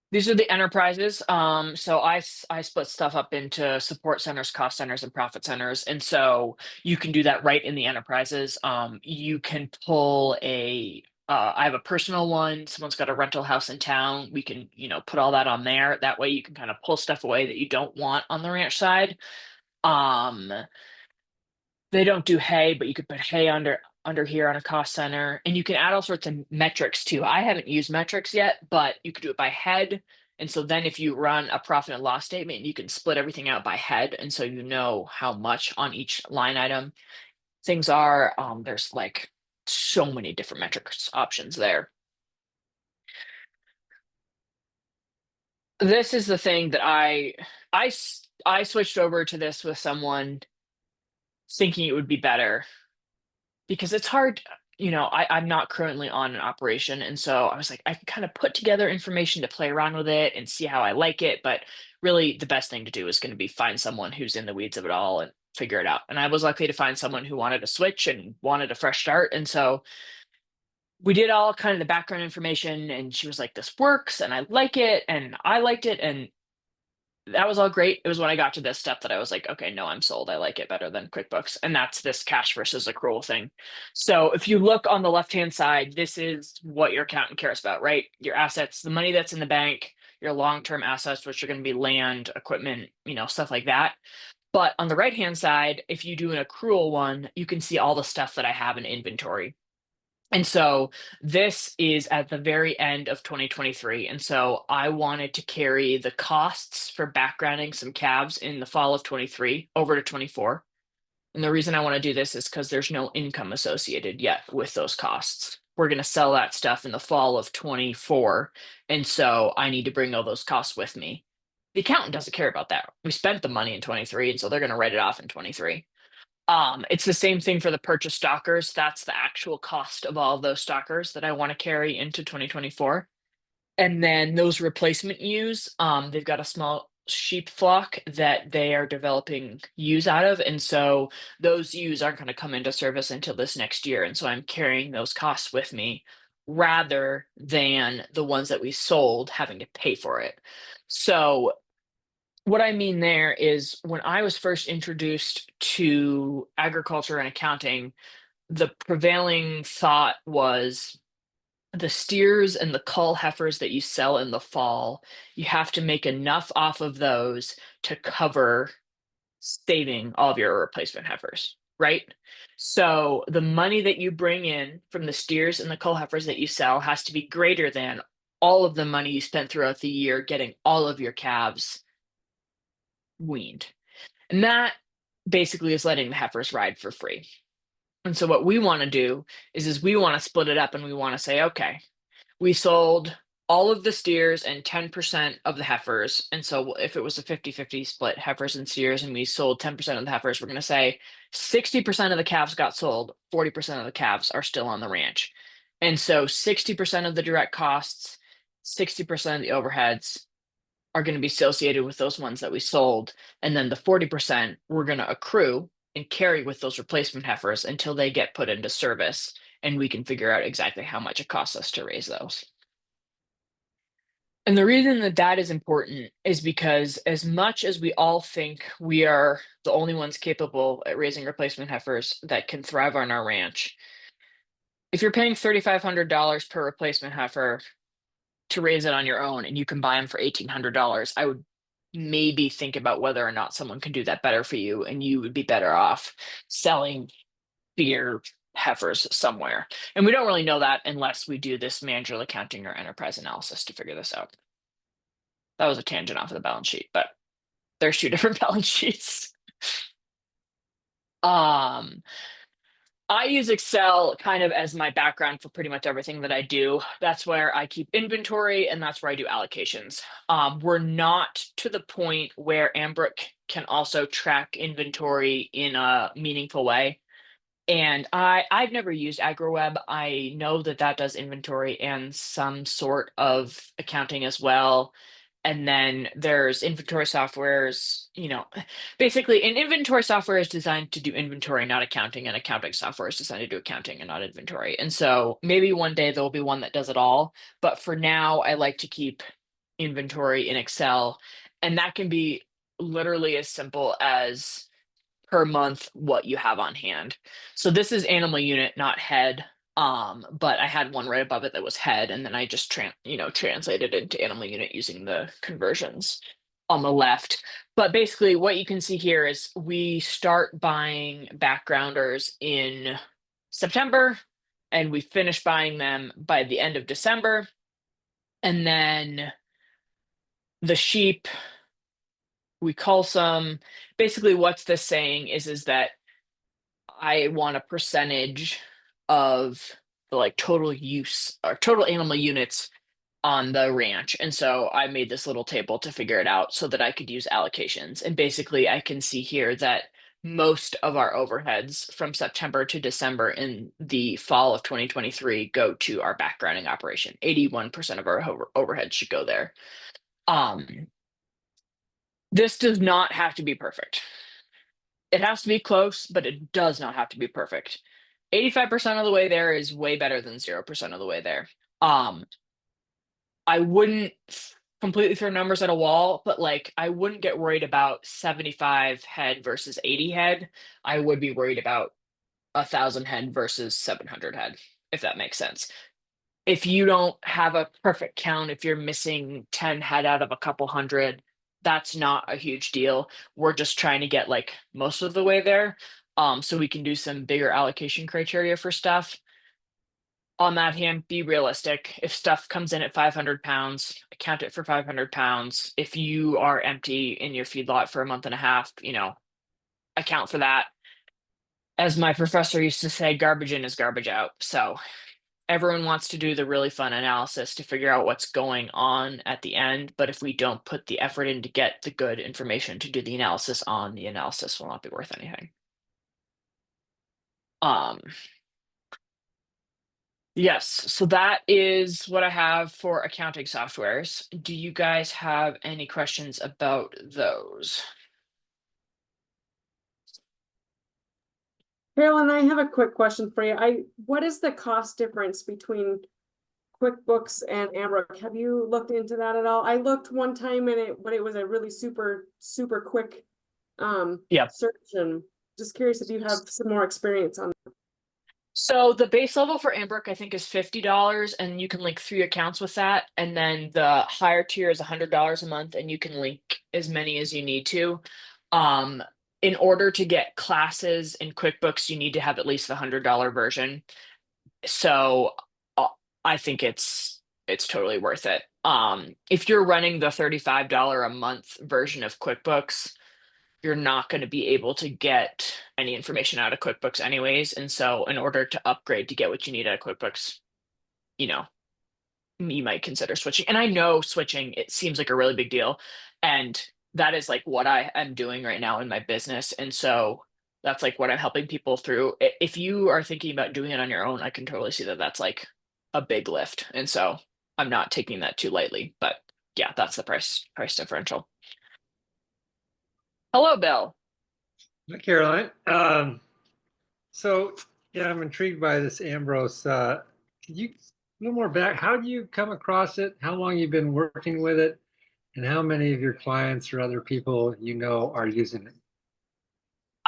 These are the enterprises. So I split stuff up into support centers, cost centers, and profit centers. And so you can do that right in the enterprises. You can pull I have a personal one. Someone's got a rental house in town. We can, put all that on there. That way you can kind of pull stuff away that you don't want on the ranch side. They don't do hay, but you could put hay under here on a cost center, and you can add all sorts of metrics too. I haven't used metrics yet, but you could do it by head. And so then if you run a profit and loss statement, you can split everything out by head. And so you know how much on each line item things are. There's like so many different metrics options there. This is the thing that I switched over to this with someone thinking it would be better, because it's hard. I'm not currently on an operation. And so I was like, I can kind of put together information to play around with it and see how I like it. But really, the best thing to do is going to be find someone who's in the weeds of it all and figure it out. And I was lucky to find someone who wanted to switch and wanted a fresh start. And so we did all kind of the background information, and she was like, this works and I like it. And I liked it. And that was all great. It was when I got to this step that I was like, okay, no, I'm sold. I like it better than QuickBooks. And that's this cash versus accrual thing. So if you look on the left-hand side, this is what your accountant cares about, right? Your assets, the money that's in the bank, your long-term assets, which are going to be land, equipment, stuff like that. But on the right-hand side, if you do an accrual one, you can see all the stuff that I have in inventory. And so this is at the very end of 2023. And so I wanted to carry the costs for backgrounding some calves in the fall of 23 over to 24. And the reason I want to do this is because there's no income associated yet with those costs. We're going to sell that stuff in the fall of 24. And so I need to bring all those costs with me. The accountant doesn't care about that. We spent the money in 23, and so they're going to write it off in 23. It's the same thing for the purchase stalkers. That's the actual cost of all of those stalkers that I want to carry into 2024. And then those replacement ewes, they've got a small sheep flock that they are developing ewes out of. And so those ewes aren't going to come into service until this next year. And so I'm carrying those costs with me rather than the ones that we sold having to pay for it. So what I mean there is, when I was first introduced to agriculture and accounting, the prevailing thought was the steers and the cull heifers that you sell in the fall, you have to make enough off of those to cover saving all of your replacement heifers, right? So the money that you bring in from the steers and the cull heifers that you sell has to be greater than all of the money you spent throughout the year getting all of your calves weaned. And that basically is letting the heifers ride for free. And so what we want to do is we want to split it up, and we want to say, okay, we sold all of the steers and 10% of the heifers. And so if it was a 50-50 split, heifers and steers, and we sold 10% of the heifers, we're going to say 60% of the calves got sold, 40% of the calves are still on the ranch. And so 60% of the direct costs, 60% of the overheads are going to be associated with those ones that we sold. And then the 40% we're going to accrue and carry with those replacement heifers until they get put into service. And we can figure out exactly how much it costs us to raise those. And the reason that that is important is because as much as we all think we are the only ones capable at raising replacement heifers that can thrive on our ranch, if you're paying $3,500 per replacement heifer to raise it on your own and you can buy them for $1,800, I would maybe think about whether or not someone can do that better for you, and you would be better off selling bigger heifers somewhere. And we don't really know that unless we do this managerial accounting or enterprise analysis to figure this out. That was a tangent off of the balance sheet, but there's two different balance sheets. Um, I use Excel kind of as my background for pretty much everything that I do. That's where I keep inventory and that's where I do allocations. We're not to the point where Ambrook can also track inventory in a meaningful way. And I've never used AgroWeb. I know that that does inventory and some sort of accounting as well. And then there's inventory softwares, basically an inventory software is designed to do inventory, not accounting, and accounting software is designed to do accounting and not inventory. And so maybe one day there'll be one that does it all. But for now, I like to keep inventory in Excel. And that can be literally as simple as per month what you have on hand. So this is animal unit, not head. But I had one right above it that was head, and then I just translated it into animal unit using the conversions on the left. But basically what you can see here is we start buying backgrounders in September and we finish buying them by the end of December. And then the sheep, we cull some. Basically what's this saying is that I want a percentage of the like total use or total animal units on the ranch. And so I made this little table to figure it out so that I could use allocations. And basically I can see here that most of our overheads from September to December in the fall of 2023 go to our backgrounding operation. 81% of our overhead should go there. This does not have to be perfect. It has to be close, but it does not have to be perfect. 85% of the way there is way better than 0% of the way there. I wouldn't completely throw numbers at a wall, but like I wouldn't get worried about 75 head versus 80 head. I would be worried about 1,000 head versus 700 head, if that makes sense. If you don't have a perfect count, if you're missing 10 head out of a couple hundred, that's not a huge deal. We're just trying to get like most of the way there. So we can do some bigger allocation criteria for stuff. On that hand, be realistic. If stuff comes in at 500 pounds, account it for 500 pounds. If you are empty in your feedlot for a month and a half, account for that. As my professor used to say, garbage in is garbage out. So everyone wants to do the really fun analysis to figure out what's going on at the end. But if we don't put the effort in to get the good information to do the analysis on, the analysis will not be worth anything. Yes, so that is what I have for accounting softwares. Do you guys have any questions about those? Carolyn, I have a quick question for you. What is the cost difference between QuickBooks and Ambrook? Have you looked into that at all? I looked one time but it was a really super quick Yeah. search, and just curious if you have some more experience on that. So the base level for Ambrook, I think, is $50, and you can link 3 accounts with that. And then the higher tier is $100 a month, and you can link as many as you need to. In order to get classes in QuickBooks, you need to have at least the $100 version. So I think it's totally worth it. If you're running the $35 a month version of QuickBooks, you're not going to be able to get any information out of QuickBooks anyways. And so in order to upgrade to get what you need out of QuickBooks, you might consider switching. And I know switching, it seems like a really big deal. And that is like what I am doing right now in my business. And so that's like what I'm helping people through. If you are thinking about doing it on your own, I can totally see that that's like a big lift. And so I'm not taking that too lightly, but yeah, that's the price differential. Hello, Bill. Hi, Caroline. So yeah, I'm intrigued by this Ambrose. Can you little more back. How do you come across it? How long you've been working with it? And how many of your clients or other people you know are using it?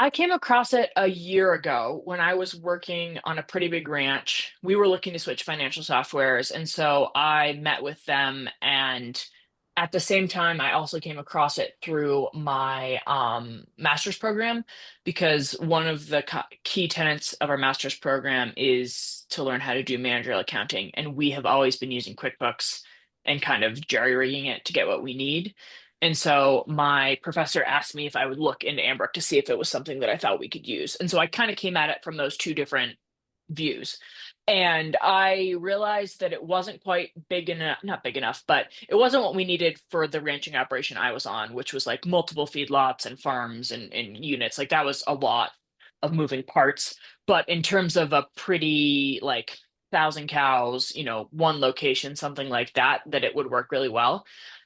I came across it a year ago when I was working on a pretty big ranch. We were looking to switch financial softwares, and so I met with them. And at the same time, I also came across it through my master's program because one of the key tenets of our master's program is to learn how to do managerial accounting. And we have always been using QuickBooks and kind of jerry rigging it to get what we need. And so my professor asked me if I would look into Ambrook to see if it was something that I thought we could use. And so I kind of came at it from those two different views. And I realized that it wasn't quite big enough, not big enough, but it wasn't what we needed for the ranching operation I was on, which was like multiple feedlots and farms and units. Like that was a lot of moving parts. But in terms of a pretty like 1,000 cows, one location, something like that, that it would work really well.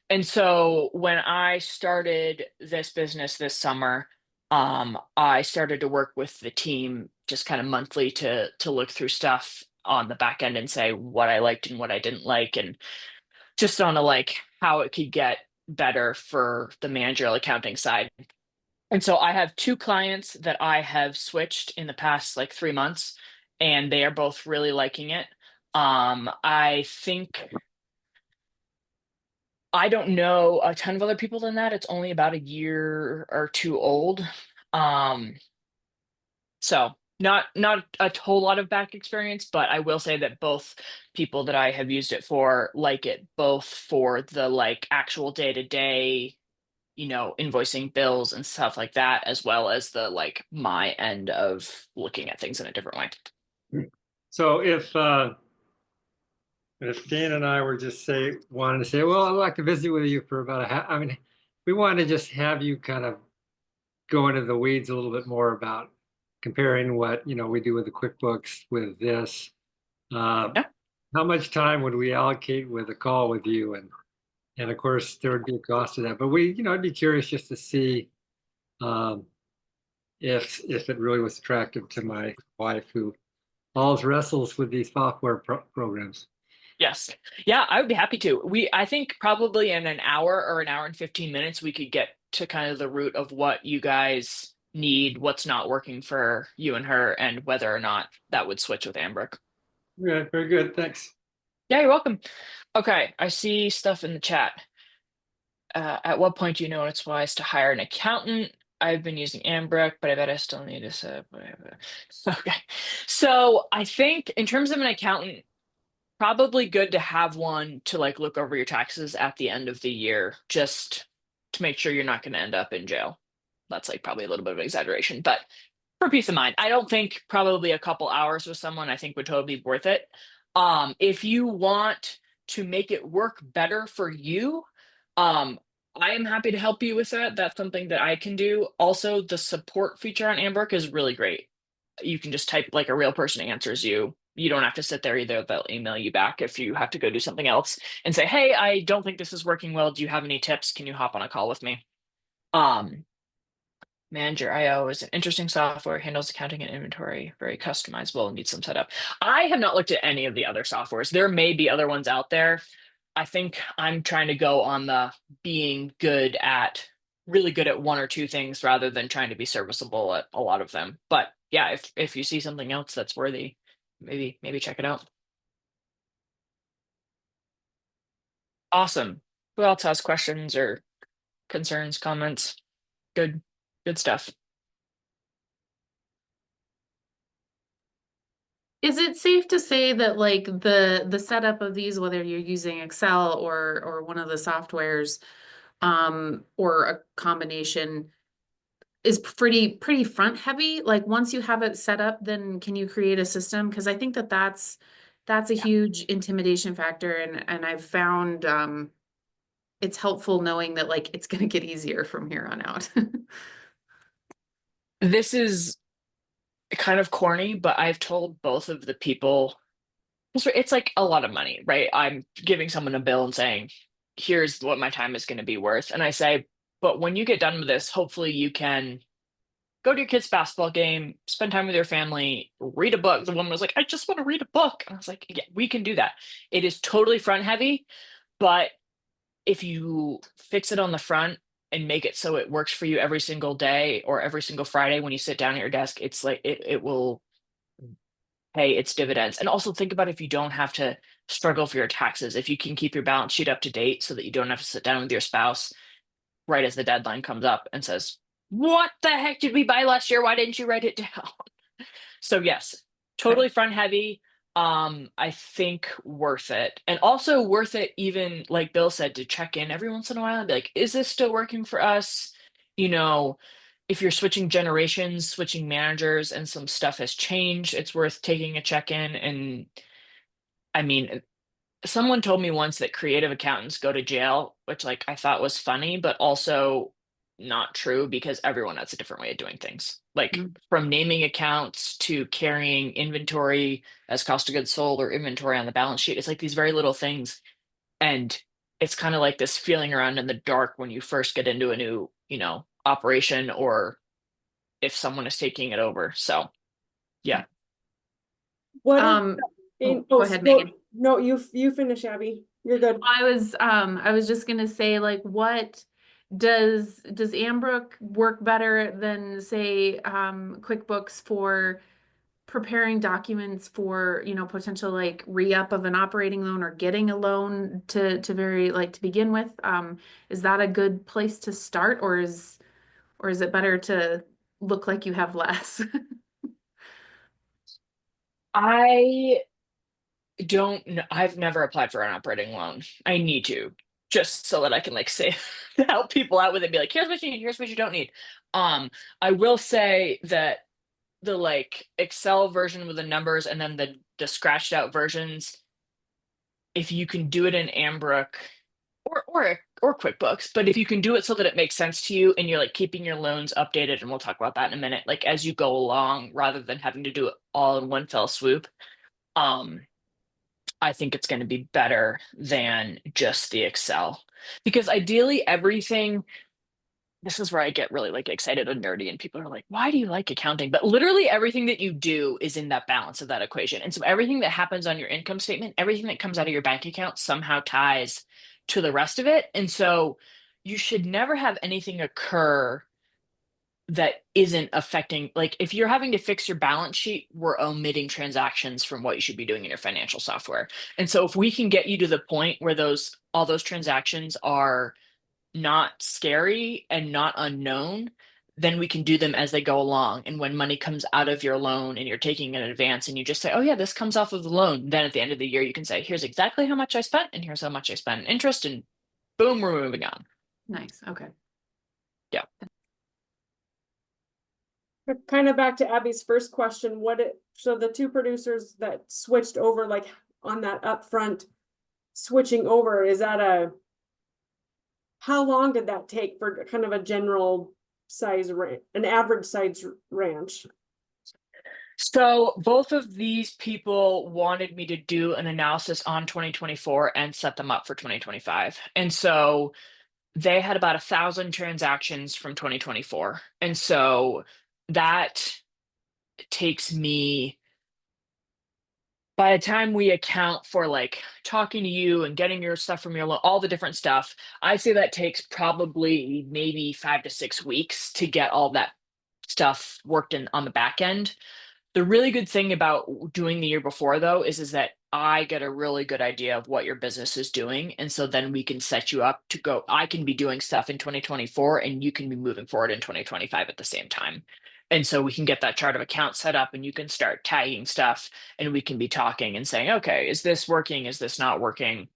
And so when I started this business this summer, I started to work with the team just kind of monthly to look through stuff on the back end and say what I liked and what I didn't like, and just on a like how it could get better for the managerial accounting side. And so I have two clients that I have switched in the past like 3 months, and they are both really liking it. I think I don't know a ton of other people than that. It's only about a year or two old. Um, so not a whole lot of back experience, but I will say that both people that I have used it for like it both for the like actual day-to-day, invoicing bills and stuff like that, as well as the like my end of looking at things in a different way. So if Dan and I were just wanted to say, well, I'd like to visit with you for about I mean, we wanted to just have you kind of go into the weeds a little bit more about comparing what, we do with the QuickBooks with this. Uh, Yeah. how much time would we allocate with a call with you? And of course, there would be a cost to that. But I'd be curious just to see um, if it really was attractive to my wife who always wrestles with these software programs. Yes. Yeah, I would be happy to. I think probably in an hour or an hour and 15 minutes, we could get to kind of the root of what you guys need, what's not working for you and her, and whether or not that would switch with Ambrook. Yeah, very good. Thanks. Yeah, you're welcome. Okay, I see stuff in the chat. At what point do you know it's wise to hire an accountant? I've been using Ambrook, but I bet I still need to set up whatever. Okay. So I think in terms of an accountant, probably good to have one to like look over your taxes at the end of the year, just to make sure you're not going to end up in jail. That's like probably a little bit of an exaggeration, but for peace of mind, I don't think probably a couple hours with someone I think would totally be worth it. If you want to make it work better for you, um, I am happy to help you with that. That's something that I can do. Also, the support feature on Ambrook is really great. You can just type like a real person answers you. You don't have to sit there either. They'll email you back if you have to go do something else and say, hey, I don't think this is working well. Do you have any tips? Can you hop on a call with me? Um, Manager IO is an interesting software, handles accounting and inventory, very customizable and needs some setup. I have not looked at any of the other softwares. There may be other ones out there. I think I'm trying to go on the being really good at one or two things rather than trying to be serviceable at a lot of them. But yeah, if you see something else that's worthy, maybe check it out. Awesome. Who else has questions or concerns, comments? Good stuff. Is it safe to say that like the setup of these, whether you're using Excel or one of the softwares, or a combination, is pretty front heavy? Like once you have it set up, then can you create a system? Because I think that's a huge intimidation factor, and I've found it's helpful knowing that like it's gonna get easier from here on out. This is kind of corny, but I've told both of the people it's like a lot of money, right? I'm giving someone a bill and saying, here's what my time is going to be worth. And I say, but when you get done with this, hopefully you can go to your kid's basketball game, spend time with your family, read a book. The woman was like, I just want to read a book. And I was like, yeah, we can do that. It is totally front heavy, but if you fix it on the front and make it so it works for you every single day or every single Friday when you sit down at your desk, it's like it will pay its dividends. And also think about if you don't have to struggle for your taxes, if you can keep your balance sheet up to date so that you don't have to sit down with your spouse right as the deadline comes up and says, what the heck did we buy last year? Why didn't you write it down? So yes, totally front heavy. I think worth it. And also worth it, even like Bill said, to check in every once in a while and be like, is this still working for us? You know, if you're switching generations, switching managers, and some stuff has changed, it's worth taking a check-in. And I mean, someone told me once that creative accountants go to jail, which like I thought was funny, but also not true because everyone has a different way of doing things. Like from naming accounts to carrying inventory as cost of goods sold or inventory on the balance sheet. It's like these very little things. And it's kind of like this feeling around in the dark when you first get into a new, operation or if someone is taking it over. So yeah. What Go ahead, Megan. No, you finish, Abby. You're good. I was just gonna say, like, what does Ambrook work better than, say, QuickBooks for preparing documents for, potential like re-up of an operating loan or getting a loan to begin with? Is that a good place to start, or is it better to look like you have less? I don't know. I've never applied for an operating loan. I need to, just so that I can like say help people out with it, be like, here's what you need, here's what you don't need. I will say that the like Excel version with the numbers and then the scratched out versions, if you can do it in Ambrook or QuickBooks, but if you can do it so that it makes sense to you and you're like keeping your loans updated, and we'll talk about that in a minute, like as you go along, rather than having to do it all in one fell swoop, I think it's going to be better than just the Excel. Because ideally everything, this is where I get really like excited and nerdy and people are like, why do you like accounting? But literally everything that you do is in that balance of that equation. And so everything that happens on your income statement, everything that comes out of your bank account somehow ties to the rest of it. And so you should never have anything occur that isn't affecting, like if you're having to fix your balance sheet, we're omitting transactions from what you should be doing in your financial software. And so if we can get you to the point where all those transactions are not scary and not unknown, then we can do them as they go along. And when money comes out of your loan and you're taking an advance and you just say, oh yeah, this comes off of the loan, then at the end of the year you can say, here's exactly how much I spent and here's how much I spent in interest, and boom, we're moving on. Nice. Okay. Yeah. Kind of back to Abby's first question, so the two producers that switched over, like on that upfront switching over, how long did that take for kind of a general size an average size ranch? So both of these people wanted me to do an analysis on 2024 and set them up for 2025. And so they had about 1,000 transactions from 2024. And so that takes me, by the time we account for like talking to you and getting your stuff from your loan, all the different stuff, I say that takes probably maybe 5 to 6 weeks to get all that stuff worked in on the back end. The really good thing about doing the year before, though, is that I get a really good idea of what your business is doing. And so then we can set you up to go. I can be doing stuff in 2024 and you can be moving forward in 2025 at the same time. And so we can get that chart of account set up and you can start tagging stuff and we can be talking and saying, okay, is this working? Is this not working?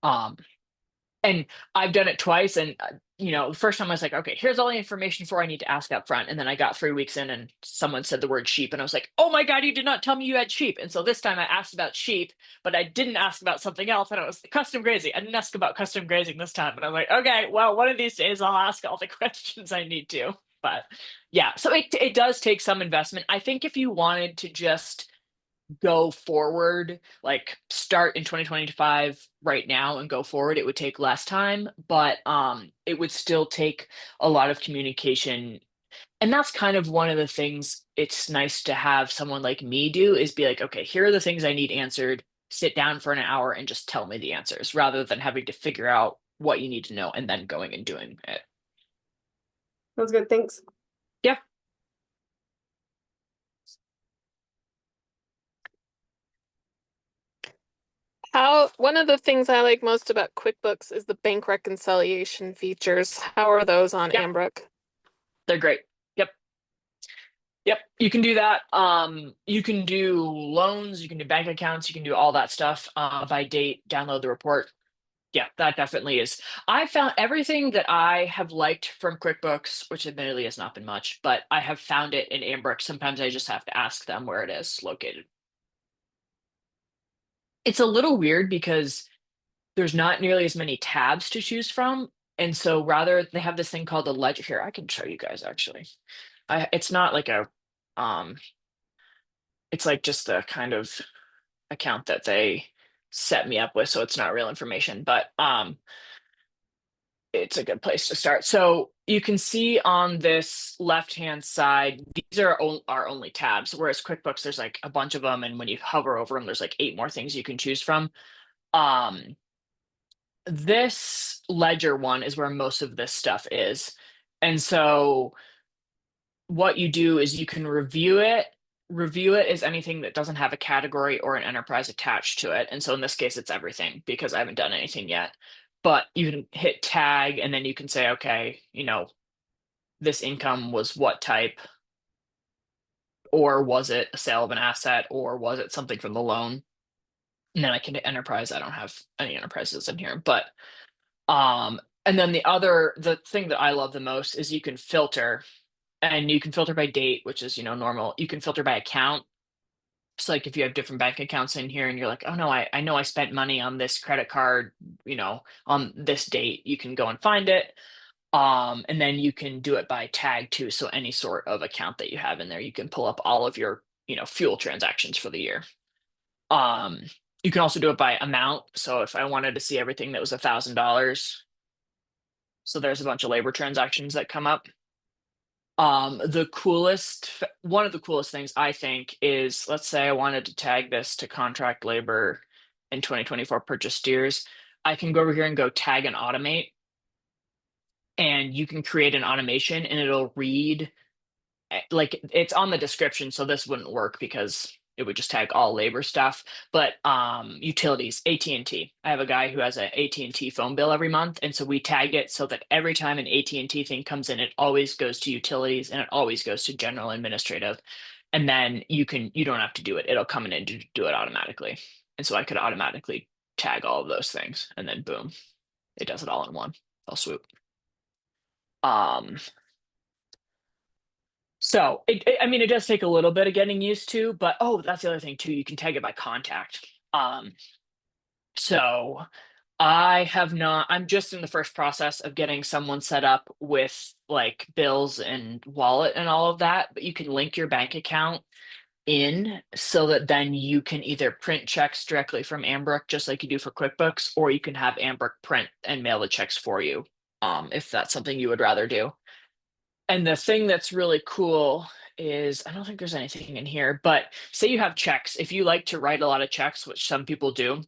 And I've done it twice. And, the first time I was like, okay, here's all the information for I need to ask up front. And then I got 3 weeks in and someone said the word sheep. And I was like, oh my God, you did not tell me you had sheep. And so this time I asked about sheep, but I didn't ask about something else. And it was custom grazing. I didn't ask about custom grazing this time. And I'm like, okay, well, one of these days I'll ask all the questions I need to. But yeah, so it does take some investment. I think if you wanted to just go forward, like start in 2025 right now and go forward, it would take less time, but it would still take a lot of communication. And that's kind of one of the things it's nice to have someone like me do, is be like, okay, here are the things I need answered. Sit down for an hour and just tell me the answers, rather than having to figure out what you need to know and then going and doing it. Sounds good. Thanks. Yeah. One of the things I like most about QuickBooks is the bank reconciliation features. How are those on Yeah. Ambrook? They're great. Yep, you can do that. You can do loans, you can do bank accounts, you can do all that stuff by date, download the report. Yeah, that definitely is. I found everything that I have liked from QuickBooks, which admittedly has not been much, but I have found it in Ambrook. Sometimes I just have to ask them where it is located. It's a little weird because there's not nearly as many tabs to choose from. And so rather they have this thing called a ledger here. I can show you guys actually. It's not like a it's like just a kind of account that they set me up with, so it's not real information, but it's a good place to start. So you can see on this left hand side, these are our only tabs, whereas QuickBooks there's like a bunch of them, and when you hover over them there's like 8 more things you can choose from. This ledger one is where most of this stuff is, and so what you do is you can review it. Review it is anything that doesn't have a category or an enterprise attached to it. And so in this case, it's everything, because I haven't done anything yet. But you can hit tag and then you can say, okay, this income was what type? Or was it a sale of an asset? Or was it something from the loan? And then I can hit enterprise. I don't have any enterprises in here. But and then the thing that I love the most is you can filter. And you can filter by date, which is, normal. You can filter by account. So like if you have different bank accounts in here and you're like, oh no, I know I spent money on this credit card, on this date, you can go and find it. And then you can do it by tag too. So any sort of account that you have in there, you can pull up all of your, fuel transactions for the year. Um, you can also do it by amount. So if I wanted to see everything that was $1,000, so there's a bunch of labor transactions that come up. One of the coolest things I think is, let's say I wanted to tag this to contract labor in 2024 purchase steers. I can go over here and go tag and automate, and you can create an automation and it'll read, like it's on the description, so this wouldn't work because it would just tag all labor stuff. But utilities, AT&T. I have a guy who has an AT&T phone bill every month, and so we tag it so that every time an AT&T thing comes in, it always goes to utilities and it always goes to general administrative. And then you don't have to do it. It'll come in and do it automatically. And so I could automatically tag all of those things, and then boom, it does it all in one fell swoop. So it does take a little bit of getting used to, but that's the other thing too. You can tag it by contact. So I'm just in the first process of getting someone set up with like bills and wallet and all of that, but you can link your bank account in so that then you can either print checks directly from Ambrook, just like you do for QuickBooks, or you can have Ambrook print and mail the checks for you, if that's something you would rather do. And the thing that's really cool is, I don't think there's anything in here, but say you have checks. If you like to write a lot of checks, which some people do,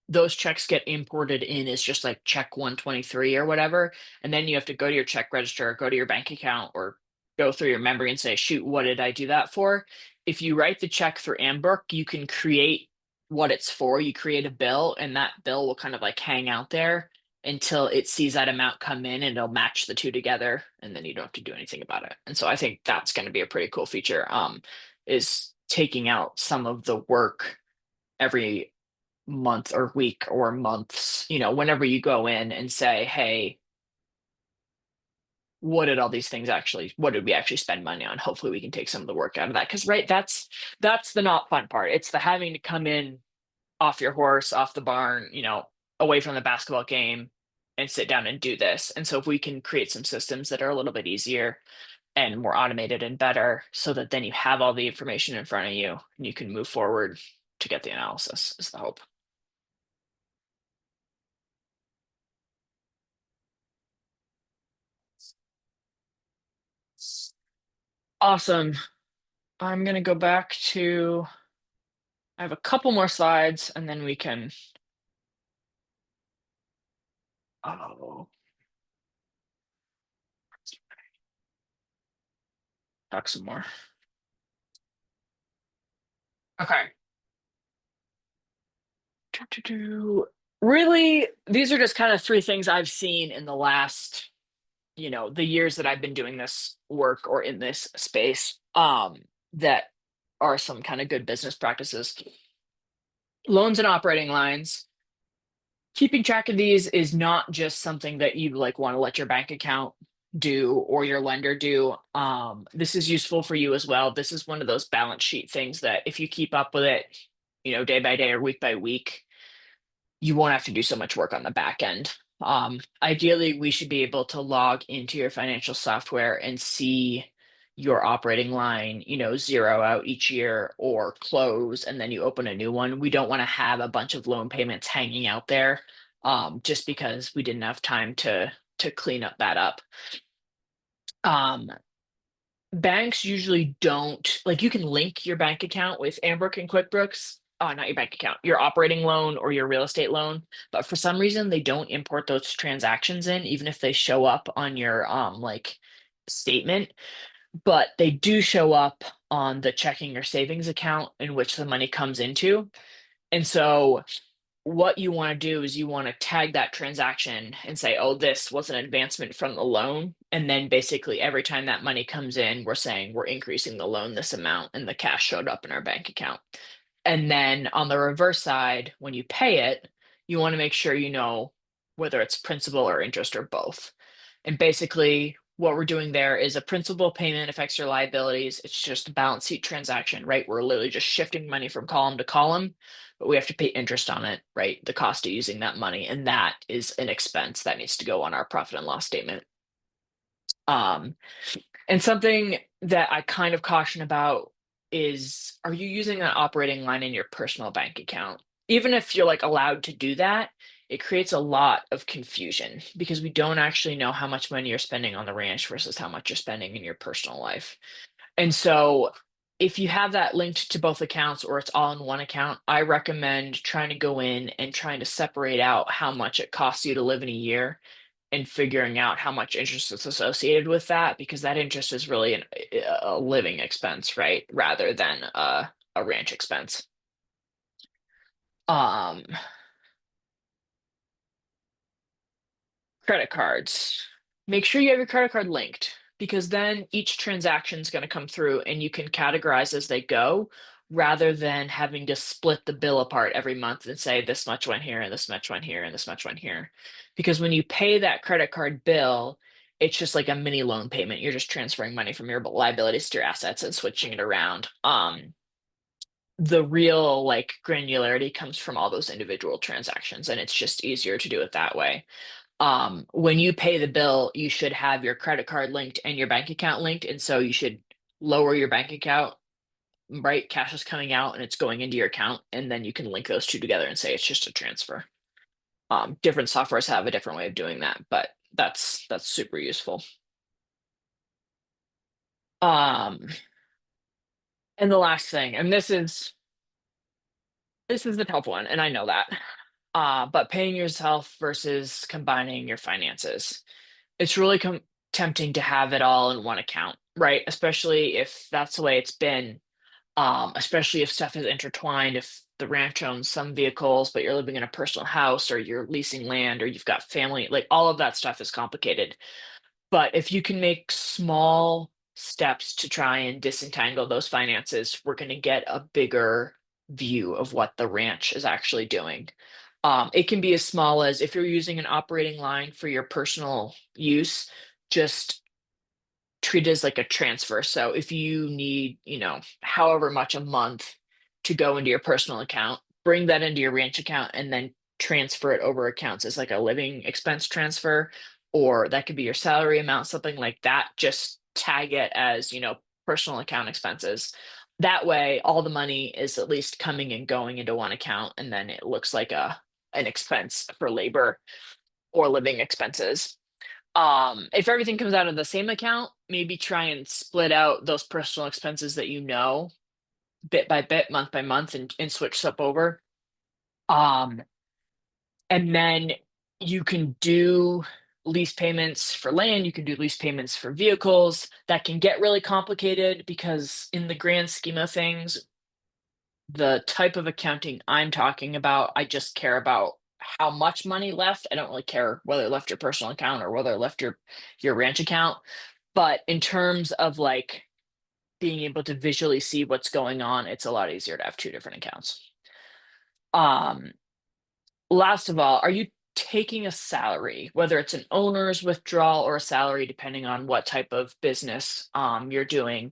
those checks get imported in as just like check 123 or whatever. And then you have to go to your check register, go to your bank account, or go through your memory and say, shoot, what did I do that for? If you write the check through Ambrook, you can create what it's for. You create a bill, and that bill will kind of like hang out there until it sees that amount come in, and it'll match the two together, and then you don't have to do anything about it. And so I think that's going to be a pretty cool feature, is taking out some of the work every month or week or months, whenever you go in and say, hey, what did we actually spend money on? Hopefully we can take some of the work out of that. Because that's the not fun part. It's the having to come in off your horse, off the barn, away from the basketball game, and sit down and do this. And so if we can create some systems that are a little bit easier and more automated and better, so that then you have all the information in front of you and you can move forward to get the analysis, is the hope. Awesome. I'm gonna go back to, I have a couple more slides and then we can, oh, talk some more. Okay. Really, these are just kind of three things I've seen in the last, the years that I've been doing this work or in this space, that are some kind of good business practices. Loans and operating lines. Keeping track of these is not just something that you like want to let your bank account do or your lender do. This is useful for you as well. This is one of those balance sheet things that if you keep up with it, day by day or week by week, you won't have to do so much work on the back end. Ideally, we should be able to log into your financial software and see your operating line, zero out each year or close, and then you open a new one. We don't want to have a bunch of loan payments hanging out there, just because we didn't have time to clean up that up. Banks usually don't, like, you can link your bank account with Ambrook and QuickBooks. Not your bank account, your operating loan or your real estate loan. But for some reason, they don't import those transactions in, even if they show up on your like statement. But they do show up on the checking or savings account in which the money comes into. And so what you want to do is you want to tag that transaction and say, oh, this was an advancement from the loan. And then basically every time that money comes in, we're saying we're increasing the loan this amount and the cash showed up in our bank account. And then on the reverse side, when you pay it, you want to make sure you know whether it's principal or interest or both. And basically, what we're doing there is a principal payment affects your liabilities. It's just a balance sheet transaction, right? We're literally just shifting money from column to column, but we have to pay interest on it, right? The cost of using that money. And that is an expense that needs to go on our profit and loss statement. And something that I kind of caution about is, are you using that operating line in your personal bank account? Even if you're like allowed to do that, it creates a lot of confusion because we don't actually know how much money you're spending on the ranch versus how much you're spending in your personal life. And so if you have that linked to both accounts or it's all in one account, I recommend trying to go in and trying to separate out how much it costs you to live in a year and figuring out how much interest is associated with that, because that interest is really a living expense, right? Rather than a ranch expense. Um, Credit cards. Make sure you have your credit card linked because then each transaction is going to come through and you can categorize as they go rather than having to split the bill apart every month and say this much went here and this much went here and this much went here. Because when you pay that credit card bill, it's just like a mini loan payment. You're just transferring money from your liabilities to your assets and switching it around. The real like granularity comes from all those individual transactions, and it's just easier to do it that way. When you pay the bill, you should have your credit card linked and your bank account linked. And so you should lower your bank account, right? Cash is coming out and it's going into your account. And then you can link those two together and say it's just a transfer. Different softwares have a different way of doing that, but that's super useful. And the last thing, and this is the tough one, and I know that. But paying yourself versus combining your finances. It's really tempting to have it all in one account, right? Especially if that's the way it's been. Especially if stuff is intertwined, if the ranch owns some vehicles, but you're living in a personal house or you're leasing land or you've got family, like all of that stuff is complicated. But if you can make small steps to try and disentangle those finances, we're going to get a bigger view of what the ranch is actually doing. It can be as small as if you're using an operating line for your personal use, just treat it as like a transfer. So if you need, however much a month to go into your personal account, bring that into your ranch account and then transfer it over accounts as like a living expense transfer, or that could be your salary amount, something like that. Just tag it as, personal account expenses. That way, all the money is at least coming and going into one account, and then it looks like an expense for labor or living expenses. If everything comes out of the same account, maybe try and split out those personal expenses that you know, bit by bit, month by month, and switch stuff over. And then you can do lease payments for land, you can do lease payments for vehicles. That can get really complicated because in the grand scheme of things, the type of accounting I'm talking about, I just care about how much money left. I don't really care whether it left your personal account or whether it left your ranch account. But in terms of like being able to visually see what's going on, it's a lot easier to have two different accounts. Last of all, are you taking a salary, whether it's an owner's withdrawal or a salary, depending on what type of business you're doing?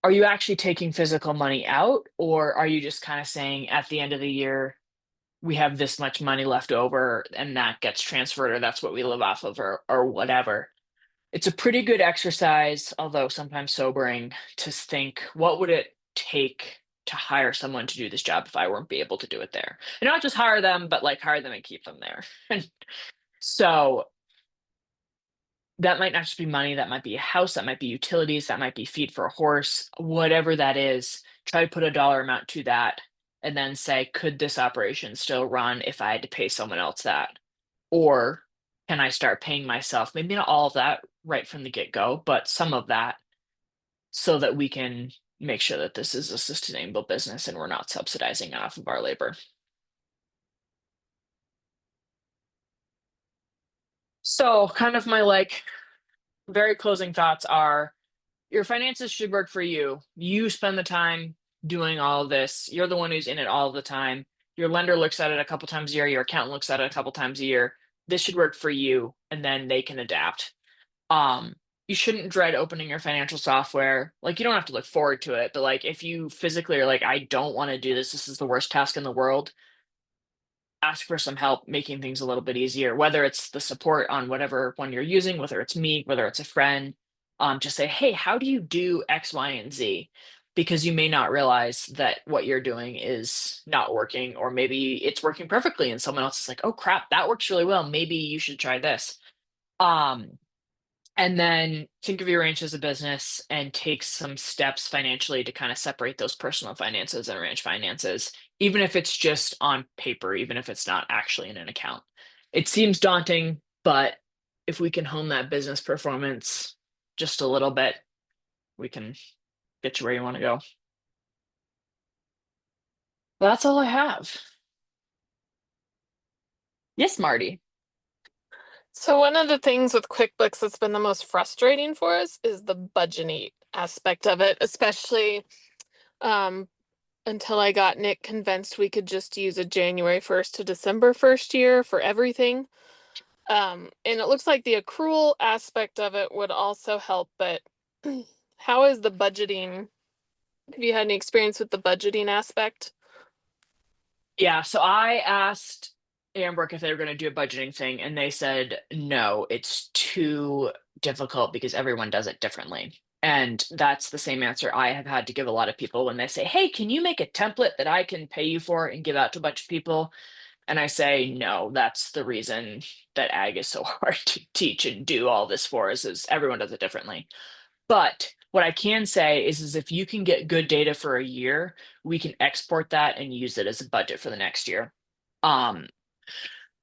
Are you actually taking physical money out, or are you just kind of saying at the end of the year, we have this much money left over and that gets transferred, or that's what we live off of, or whatever? It's a pretty good exercise, although sometimes sobering, to think, what would it take to hire someone to do this job if I weren't be able to do it there? And not just hire them, but like hire them and keep them there. And so that might not just be money, that might be a house, that might be utilities, that might be feed for a horse, whatever that is. Try to put a dollar amount to that and then say, could this operation still run if I had to pay someone else that? Or can I start paying myself? Maybe not all of that right from the get-go, but some of that, so that we can make sure that this is a sustainable business and we're not subsidizing off of our labor. So kind of my like very closing thoughts are, your finances should work for you. You spend the time doing all of this. You're the one who's in it all the time. Your lender looks at it a couple times a year. Your accountant looks at it a couple times a year. This should work for you, and then they can adapt. You shouldn't dread opening your financial software. Like, you don't have to look forward to it, but like if you physically are like, I don't want to do this, this is the worst task in the world, ask for some help making things a little bit easier, whether it's the support on whatever one you're using, whether it's me, whether it's a friend. Just say, hey, how do you do X, Y, and Z? Because you may not realize that what you're doing is not working, or maybe it's working perfectly and someone else is like, oh crap, that works really well, maybe you should try this. And then think of your ranch as a business and take some steps financially to kind of separate those personal finances and ranch finances, even if it's just on paper, even if it's not actually in an account. It seems daunting, but if we can hone that business performance just a little bit, we can get you where you want to go. That's all I have. Yes, Marty. So one of the things with QuickBooks that's been the most frustrating for us is the budgeting aspect of it, especially until I got Nick convinced we could just use a January 1st to December 1st year for everything. And it looks like the accrual aspect of it would also help, but how is the budgeting? Have you had any experience with the budgeting aspect? Yeah, so I asked Ambrook if they were going to do a budgeting thing, and they said no, it's too difficult because everyone does it differently. And that's the same answer I have had to give a lot of people when they say, hey, can you make a template that I can pay you for and give out to a bunch of people? And I say, no, that's the reason that ag is so hard to teach and do all this for, is everyone does it differently. But what I can say is if you can get good data for a year, we can export that and use it as a budget for the next year.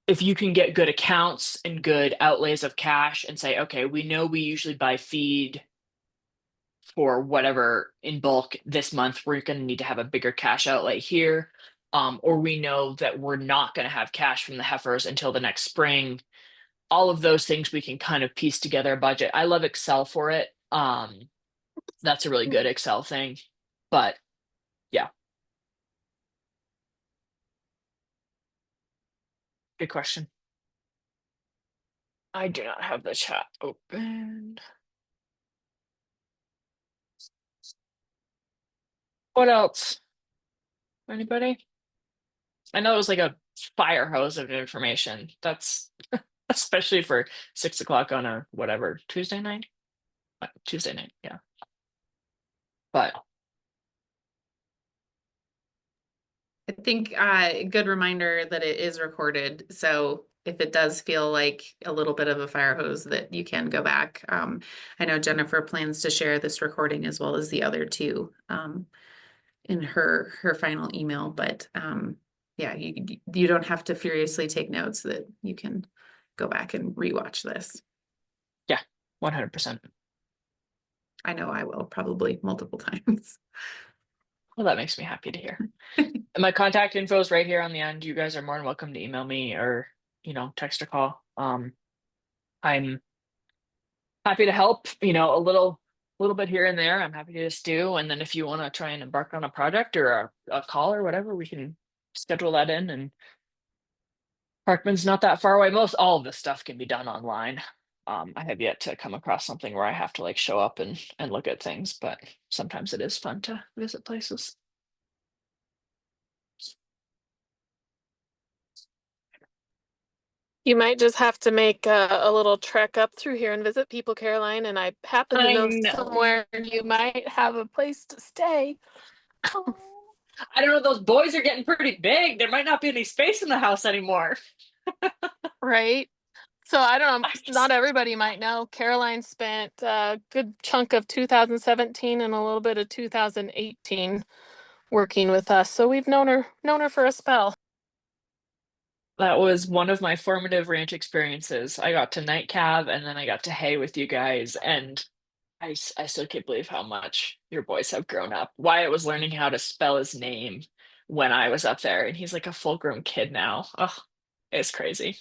If you can get good accounts and good outlays of cash and say, okay, we know we usually buy feed for whatever in bulk this month, we're going to need to have a bigger cash outlay here. Or we know that we're not going to have cash from the heifers until the next spring. All of those things we can kind of piece together a budget. I love Excel for it. That's a really good Excel thing, but yeah. Good question. I do not have the chat open. What else? Anybody? I know it was like a fire hose of information. That's especially for 6 o'clock on a whatever Tuesday night. Tuesday night, yeah. But I think good reminder that it is recorded. So if it does feel like a little bit of a fire hose, that you can go back. I know Jennifer plans to share this recording as well as the other two in her final email, but yeah, you don't have to furiously take notes, that you can go back and rewatch this. Yeah, 100%. I know I will, probably multiple times. Well, that makes me happy to hear. And my contact info is right here on the end. You guys are more than welcome to email me or, text or call. I'm happy to help, a little bit here and there. I'm happy to just do. And then if you want to try and embark on a project or a call or whatever, we can schedule that in. And Parkman's not that far away. All of this stuff can be done online. I have yet to come across something where I have to like show up and look at things, but sometimes it is fun to visit places. You might just have to make a little trek up through here and visit people, Caroline. And I happen to I know know. somewhere you might have a place to stay. I don't know, those boys are getting pretty big. There might not be any space in the house anymore. Right? So I don't know, I just- not everybody might know. Caroline spent a good chunk of 2017 and a little bit of 2018 working with us. So we've known her for a spell. That was one of my formative ranch experiences. I got to night cab and then I got to hay with you guys, and I still can't believe how much your boys have grown up. Wyatt was learning how to spell his name when I was up there, and he's like a full-grown kid now. Oh, it's crazy.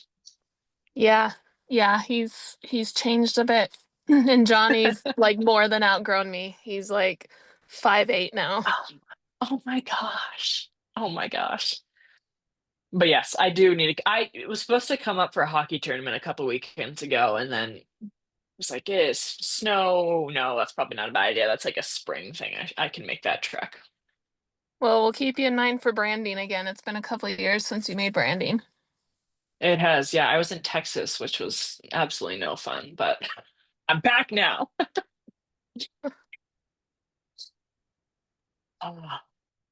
Yeah. Yeah, he's changed a bit. And Johnny's like more than outgrown me. He's like 5'8" now. Oh my gosh. Oh my gosh. But yes, I do need to. I was supposed to come up for a hockey tournament a couple weekends ago, and then it was like, is snow? No, that's probably not a bad idea. That's like a spring thing. I can make that trek. Well, we'll keep you in mind for branding again. It's been a couple of years since you made branding. It has, yeah. I was in Texas, which was absolutely no fun, but I'm back now. Oh,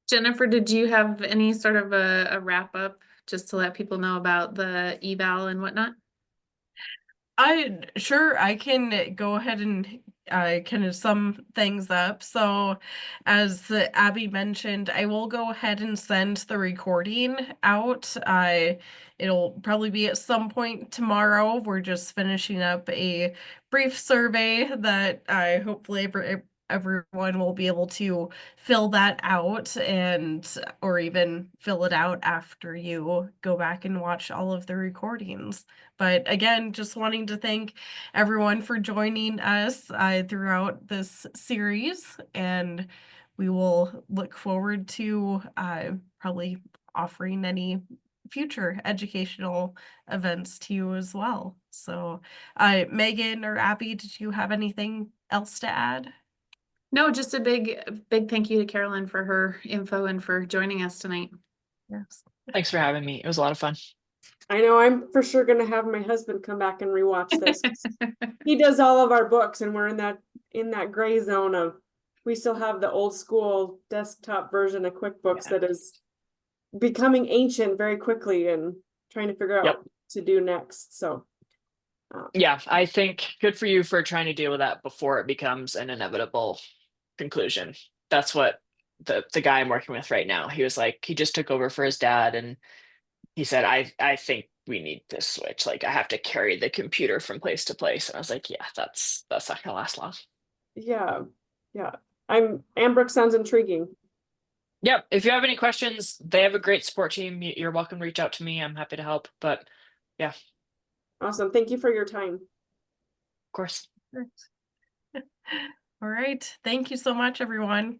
Jennifer, did you have any sort of a wrap up just to let people know about the eval and whatnot? I can go ahead and kind of sum things up. So, as Abby mentioned, I will go ahead and send the recording out. It'll probably be at some point tomorrow. We're just finishing up a brief survey that I hopefully everyone will be able to fill that out, and or even fill it out after you go back and watch all of the recordings. But again, just wanting to thank everyone for joining us throughout this series, and we will look forward to probably offering any future educational events to you as well. So, Megan or Abby, did you have anything else to add? No, just a big thank you to Carolyn for her info and for joining us tonight. Yes. thanks for having me. It was a lot of fun. I know I'm for sure gonna have my husband come back and rewatch this. He does all of our books, and we're in that gray zone of, we still have the old school desktop version of QuickBooks that is becoming ancient very quickly, and trying to figure out Yep. what to do next. So Yeah, I think good for you for trying to deal with that before it becomes an inevitable conclusion. That's what the guy I'm working with right now, he was like, he just took over for his dad, and he said, I think we need this switch. Like, I have to carry the computer from place to place. And I was like, yeah, that's not gonna last long. yeah. Ambrook sounds intriguing. Yep. If you have any questions, they have a great support team. You're welcome to reach out to me. I'm happy to help. But yeah, of Awesome. Thank you for your time. course. All right. Thank you so much, everyone.